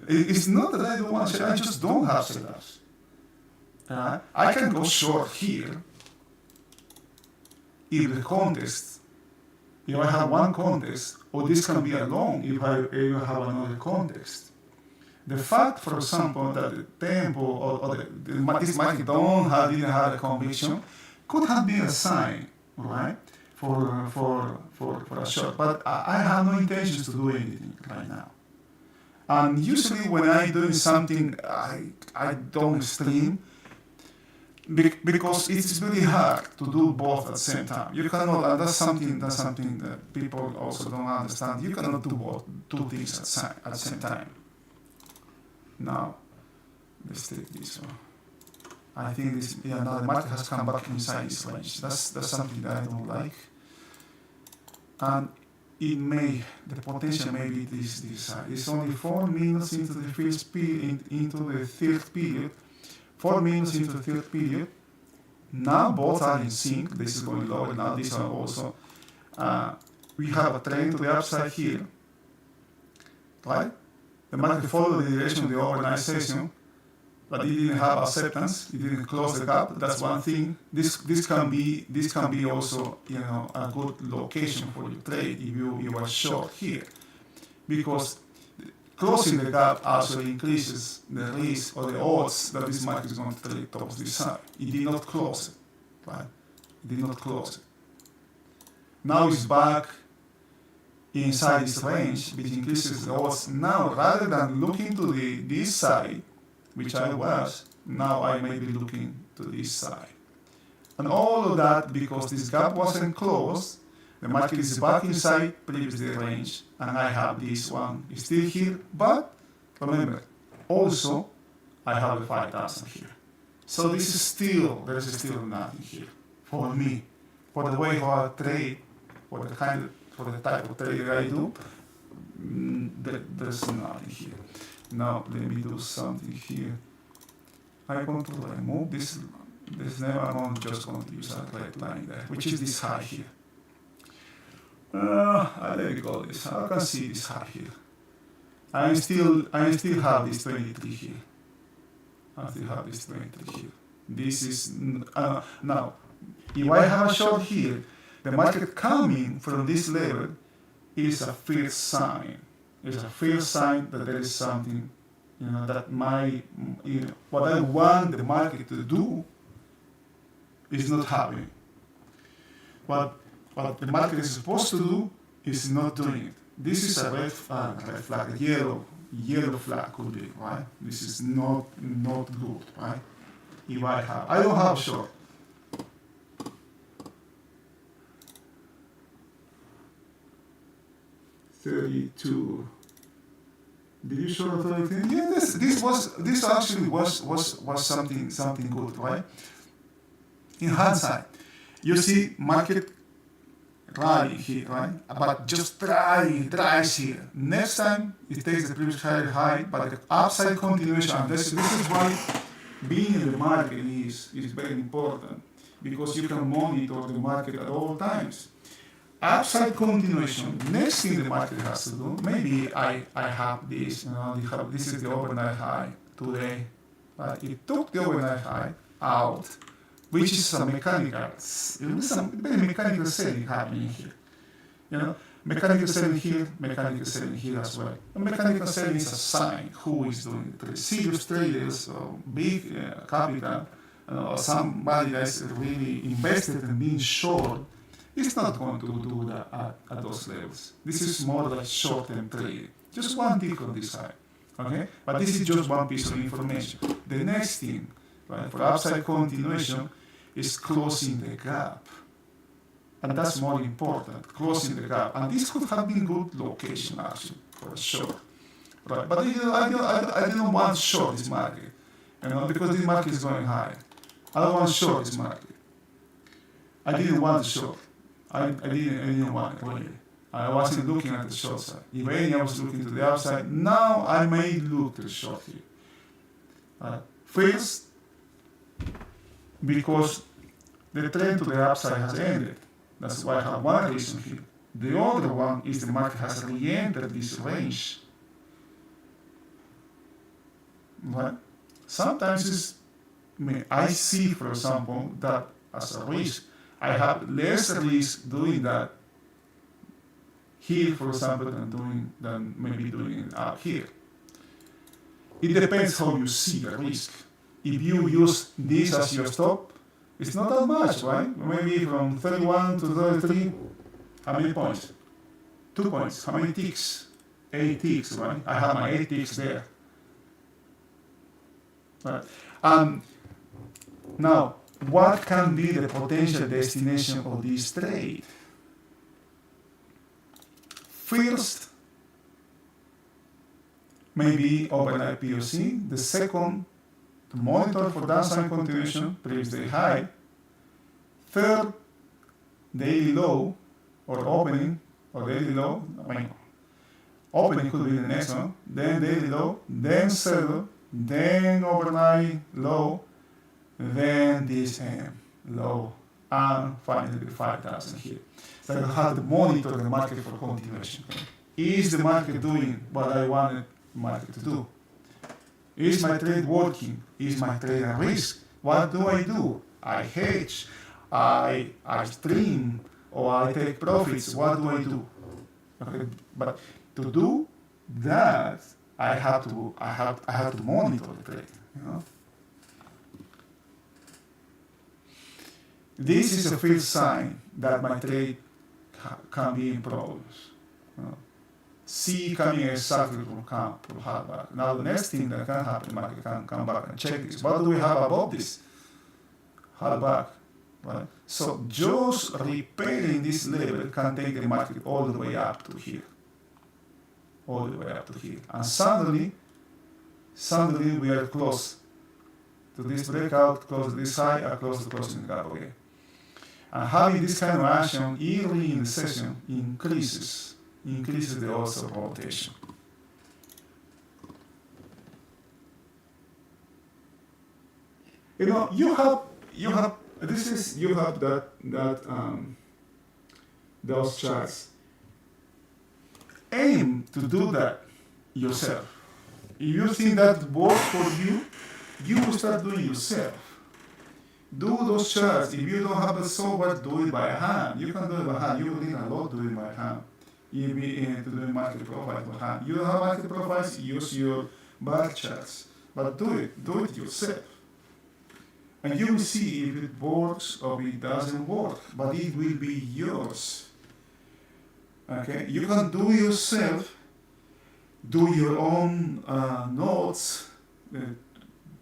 It's not that I don't want to share. I just don't have setups. I can go short here if the context, if I have one context, or this can be a long if I have another context. The fact, for example, that the tempo or this market didn't have a conviction could have been a sign, right, for a short. But I have no intentions to do anything right now. And usually when I'm doing something, I don't stream, because it's really hard to do both at the same time. You cannot, and that's something that people also don't understand. You cannot do both, two things at the same time. Now, let's take this one. I think now the market has come back inside this range. That's something that I don't like. And the potential may be this side. It's only 4 minutes into the first period, into the third period. 4 minutes into the third period. Now both are in sync. This is going lower. Now these are also. We have a trend to the upside here, right? The market followed the direction of the overnight session, but it didn't have acceptance. It didn't close the gap. That's one thing. This can be also a good location for your trade if you are short here, because closing the gap also increases the risk or the odds that this market is going to trade towards this side. It did not close it, right? It did not close it. Now it's back inside this range, which increases the odds. Now, rather than looking to this side, which I was, now I may be looking to this side. And all of that because this gap wasn't closed. The market is back inside previous range, and I have this one still here, but remember, also I have the 5,000 here. So there is still nothing here for me, for the way how I trade, for the type of trade I do. There's nothing here. Now let me do something here. I'm going to remove this. I'm just going to use a red line there, which is this high here. I let it go. This I can see this high here. I still have this 23 here. I still have this 23 here. This is now. If I have a short here, the market coming from this level is a first sign. It's a first sign that there is something, that what I want the market to do is not happening. What the market is supposed to do is not doing it. This is a red flag, a yellow flag could be, right? This is not good, right? If I don't have short. $32. Did you show the 32? Yeah, this actually was something good, right? In hindsight, you see market rally here, right? But just tries here. Next time it takes the previous high, but the upside continuation. And this is why being in the market is very important, because you can monitor the market at all times. Upside continuation. Next thing the market has to do, maybe I have this, this is the overnight high today, but it took the overnight high out, which is a very mechanical selling happening here. Mechanical selling here as well. And mechanical selling is a sign who is doing it. Serious traders or big capital, or somebody that's really invested in being short, It's not going to do that at those levels. This is more like short-term trading. Just one tick on this side. Okay? But this is just one piece of information. The next thing, right, for upside continuation is closing the gap. And that's more important, closing the gap. And this could have been good location actually for a short. Right? But I didn't want short this market. Because this market is going high. I don't want short this market. I didn't want to short. I didn't want it really. I wasn't looking at the short side. If any, I was looking to the upside. Now I may look to the short here. First, because the trend to the upside has ended. That's why I have one reason here. The other one is the market has re-entered this range. Right? Sometimes I see, for example, that as a risk. I have less risk doing that here, for example, than maybe doing it out here. It depends how you see the risk. If you use this as your stop, it's not that much, right? Maybe from 31 to 33, how many points? 2 points. How many ticks? 8 ticks, right? I have my 8 ticks there. Right. Now, what can be the potential destination of this trade? First, maybe overnight POC. The second, to monitor for downside continuation, previous day high. Third, daily low or opening or daily low. Opening could be the next one. Then daily low, then saddle, then overnight low, then this low, and finally the 5,000 here. So I have to monitor the market for continuation. Is the market doing what I wanted the market to do? Is my trade working? Is my trade at risk? What do? I hedge, I stream, or I take profits. What do? Okay, but to do that, I have to monitor the trade. This is a first sign that my trade can be in problems. See coming exactly from hard back. Now the next thing that can happen, the market can come back and check this. What do we have above this? Hard back. Right? So just repairing this level can take the market all the way up to here. All the way up to here. And suddenly we are close to this breakout, close to this high, or close to closing the gap again. And having this kind of action early in the session increases the odds of rotation. You have those charts. Aim to do that yourself. If you think that works for you, you will start doing yourself. Do those charts. If you don't have the software, do it by hand. You can do it by hand. You will need a lot to do it by hand. To do market profiles by hand. You don't have market profiles, use your bar charts. But do it yourself. And you will see if it works or if it doesn't work. But it will be yours. Okay? You can do yourself, do your own notes,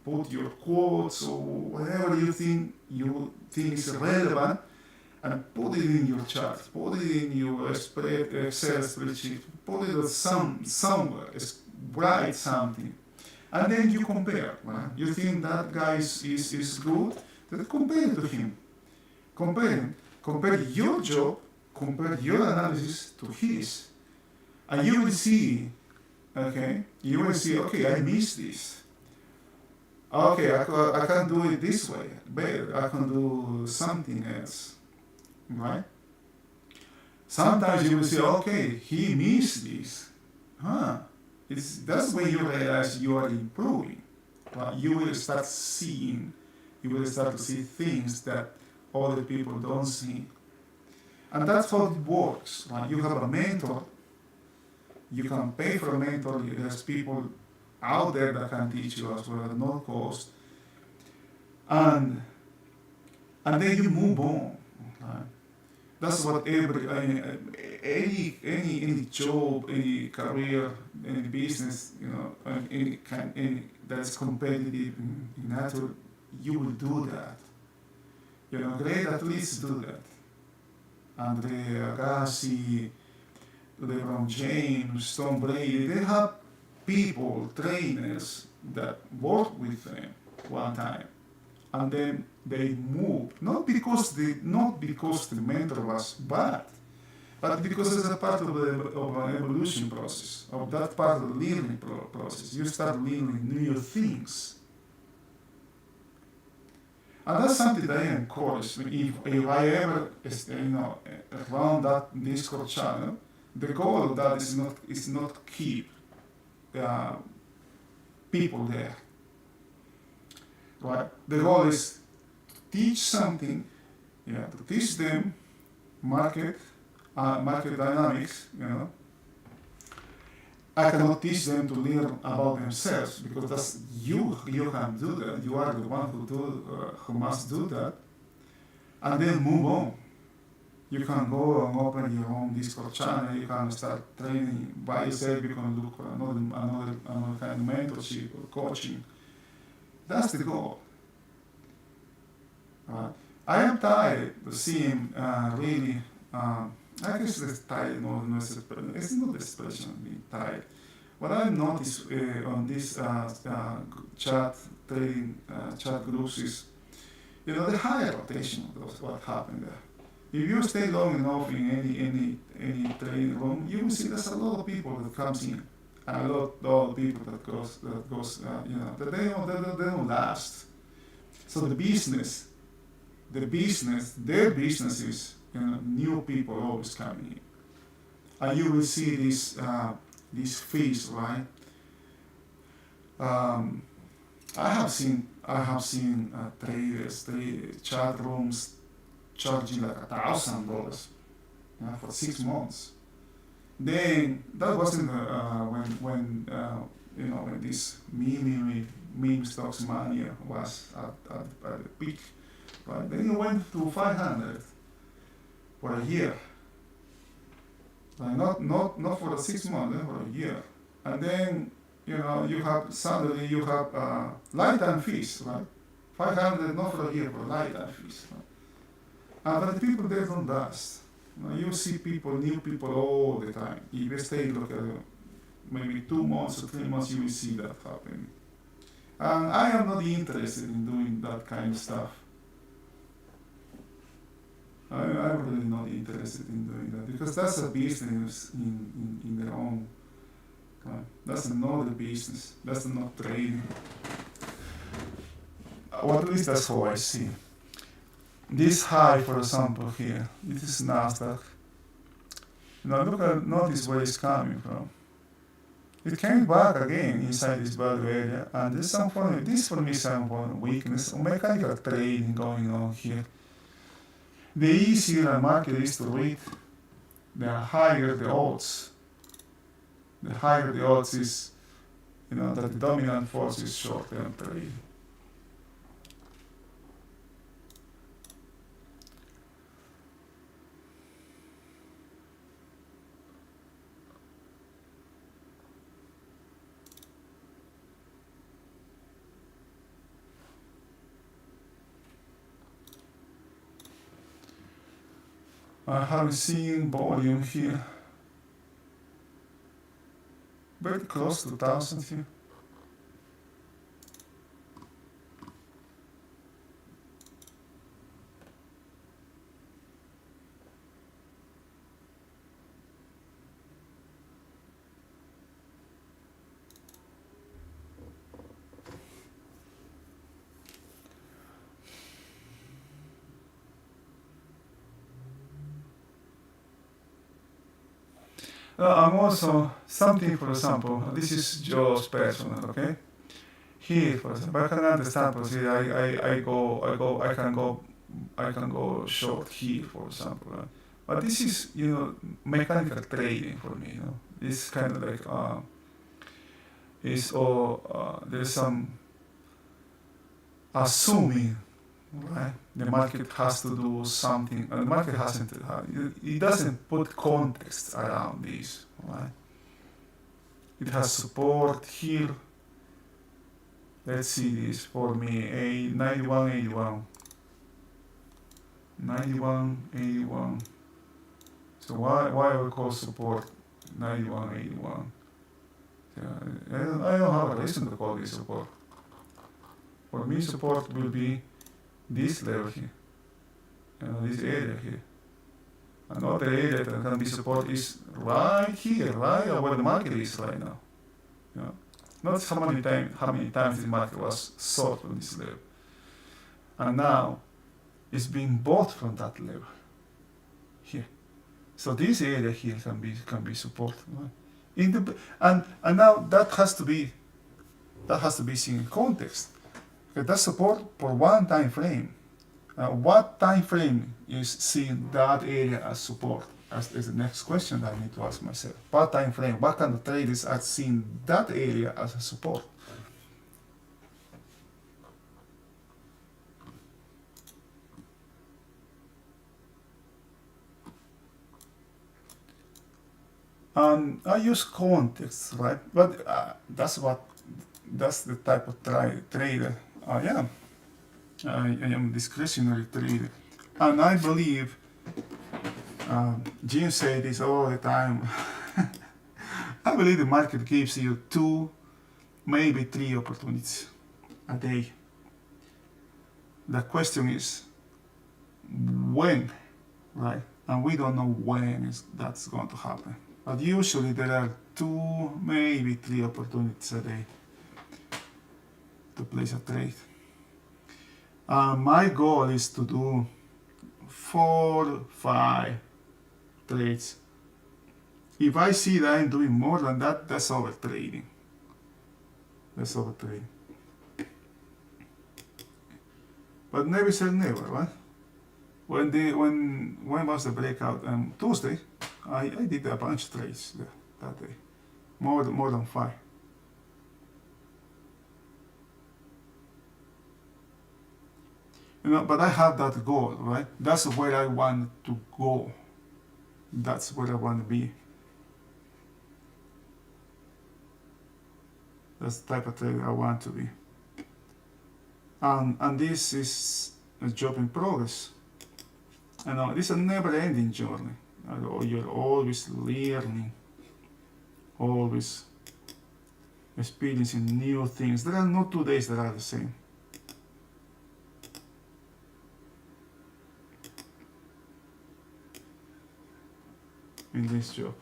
put your quotes or whatever you think is relevant, and put it in your chart, put it in your Excel spreadsheet, put it somewhere, write something, and then you compare. Right? You think that guy is good, then compare to him. Compare your job, compare your analysis to his, and you will see, okay, I missed this. Okay, I can do it this way better. I can do something else, right? Sometimes you will say, okay, he missed this. That's when you realize you are improving. Right? You will start to see things that other people don't see. And that's how it works. Right? You have a mentor. You can pay for a mentor. There's people out there that can teach you as well at no cost, and then you move on. Right? That's what any job, any career, any business, and any that's competitive in nature, you will do that. Great athletes do that. Andre Agassi, LeBron James, Tom Brady, they have people, trainers that work with them one time, and then they move. Not because the mentor was bad, but because it's a part of an evolution process, of that part of the learning process. You start learning new things. And that's something that I encourage. If I ever, run that Discord channel, the goal of that is not keep uh, people there, right? The goal is to teach something, to teach them market dynamics. I cannot teach them to learn about themselves because that's you. You can do that. You are the one who must do that, and then move on. You can go and open your own Discord channel. You can start training by yourself. You can look for another kind of mentorship or coaching. That's the goal. I am tired of seeing really. I guess the tired, it's not the expression of being tired. What I've noticed on this chat groups is, the higher rotation of what happened there. If you stay long enough in any training room, you will see there's a lot of people that comes in, and a lot of people that goes that they don't last. So their business, their business is, new people always coming in, and you will see this fees, right? I have seen traders, chat rooms charging like $1,000 for 6 months. Then that wasn't when this meme stocks mania was at the peak, right? Then it went to 500 for a year. Like not for 6 months, for a year. And then you have lifetime fees, right? 500 not for a year, for lifetime fees. Right? But the people there don't last. You see new people all the time. If you stay look at maybe 2 months or 3 months, you will see that happening. And I am not interested in doing that kind of stuff. I'm really not interested in doing that because that's a business in their own. That's another business. That's not trading. Or at least that's how I see. This high, for example, here, this is Nasdaq. Notice where it's coming from. It came back again inside this value area, and this for me is some form of weakness or mechanical trading going on here. The easier a market is to read, the higher the odds. The higher the odds is, that the dominant force is short-term trading. I haven't seen volume here. Very close to 1,000 here. I'm also something, for example, this is Joe's personal, okay? Here, for example, I can understand, I can go short here, for example. But this is, mechanical trading for me. It's kind of like there's some assuming right? The market has to do something, and the market hasn't, it doesn't put context around this, right? It has support here. Let's see this for me, a 91.81. 91.81. So why we call support 91.81? I don't have a reason to call this support. For me, support will be this level here, this area here. Another area that can be support is right here, right where the market is right now. Notice how many times the market was sold on this level, and now it's being bought from that level here. So this area here can be support, right? And now that has to be seen in context. Okay, that's support for one time frame. What time frame is seeing that area as support? As is the next question that I need to ask myself. What time frame? What kind of traders are seeing that area as a support? I use context, right? But that's the type of trader I am. I am a discretionary trader, and I believe Jim said this all the time. I believe the market gives you 2, maybe 3 opportunities a day. The question is when, right? And we don't know when that's going to happen. But usually there are 2, maybe 3 opportunities a day to place a trade. My goal is to do 4, 5 trades. If I see that I'm doing more than that, that's over trading. That's over trading. But never say never, right? When was the breakout? Tuesday, I did a bunch of trades that day, more than 5. But I have that goal, right? That's where I want to go. That's where I want to be. That's the type of trader I want to be. And this is a job in progress. This is a never-ending journey. You're always learning, always experiencing new things. There are no 2 days that are the same. In this job.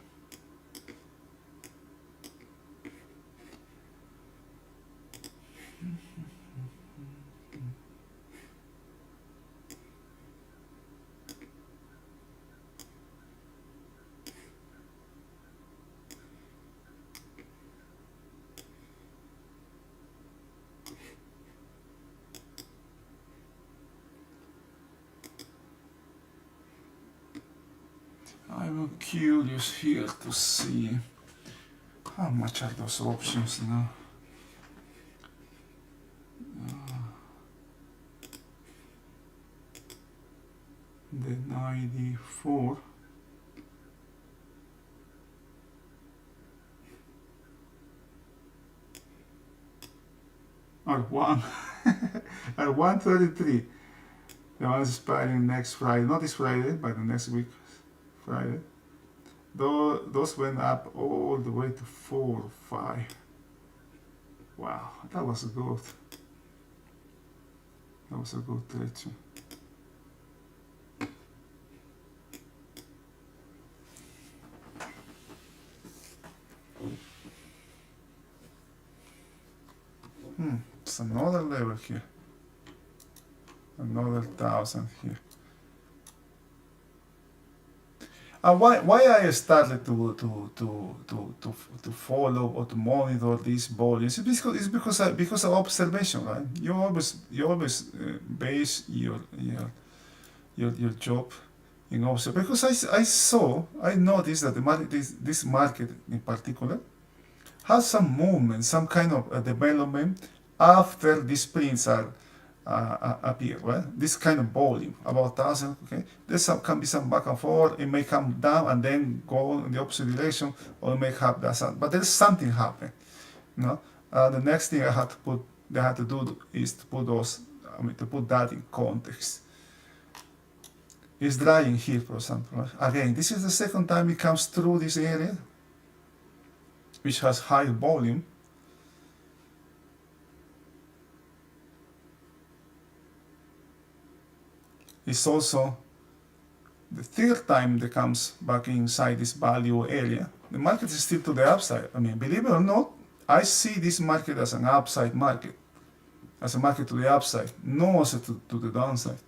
I'm curious here to see how much are those options now. The 94. Or 1 at 133. The one expiring next Friday, not this Friday, but the next week Friday. Those went up all the way to 4 or 5. Wow, that was good. That was a good trade too. It's another level here. Another 1,000 here. Why I started to follow or to monitor these volumes is because of observation, right? You always base your job in observation. Because I noticed that this market in particular has some movement, some kind of development after these prints are appear, right? This kind of volume, about 1,000, okay? There's can be some back and forth. It may come down and then go in the opposite direction, or it may have that sound. But there's something happen, you know? The next thing I had to do is to put to put that in context. It's drying here, for example. Right? Again, this is the second time it comes through this area, which has high volume. It's also the third time that comes back inside this value area. The market is still to the upside. I mean, believe it or not, I see this market as an upside market, as a market to the upside, no also to the downside.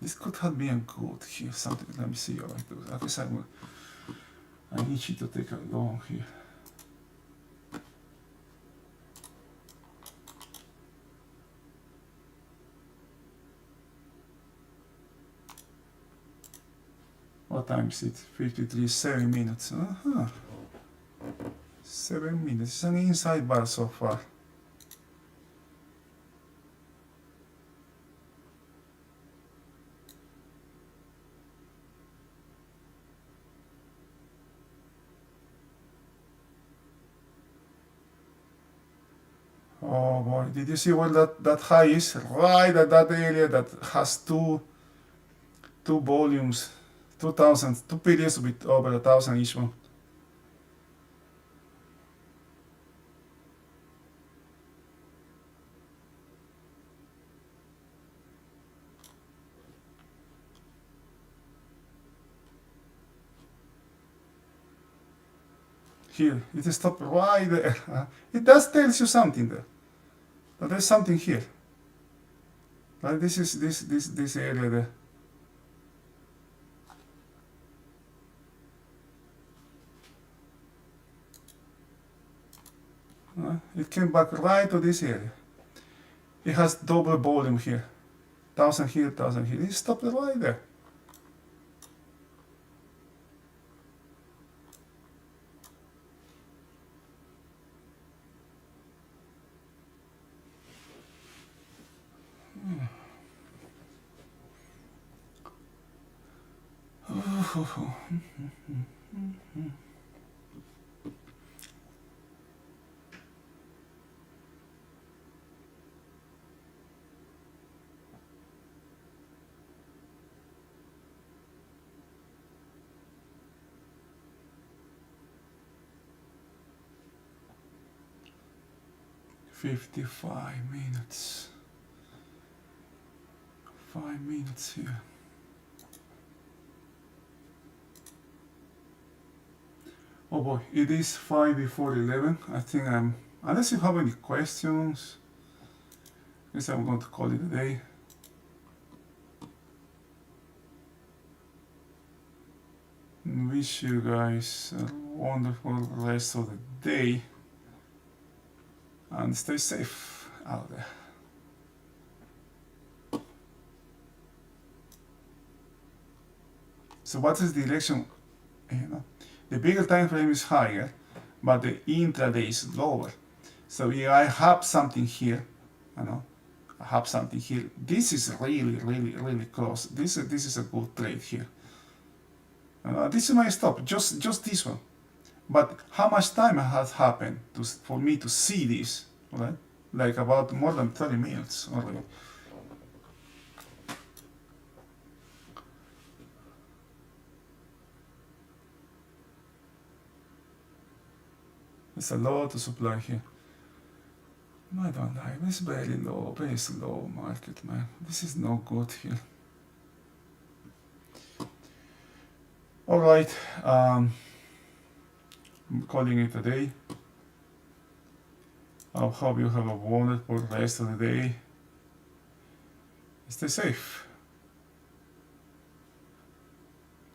This could have been good here, something. Let me see. I guess I need you to take a long here. What time is it? 53, 7 minutes. 7 minutes. It's an inside bar so far. Oh boy, did you see where that high is? Right at that area that has two volumes, 2,000, 2 periods with over 1,000 each one. Here, it stopped right there. It does tells you something there. But there's something here. Like this is this area there. It came back right to this area. It has double volume here. 1,000 here, 1,000 here. It stopped right there. $55 minutes. 5 minutes here. Oh boy, it is 5 before 11. I think unless you have any questions, I guess I'm going to call it a day. Wish you guys a wonderful rest of the day and stay safe out there. So what is the direction? The bigger time frame is higher, but the intraday is lower. So if I have something here, I have something here. This is really close. This is a good trade here. This is my stop, just this one. But how much time has happened for me to see this? Right? Like about more than 30 minutes already. There's a lot of supply here. I don't like this. Very low, very slow market, man. This is no good here. All right, I'm calling it a day. I hope you have a wonderful rest of the day. Stay safe.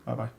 Bye bye.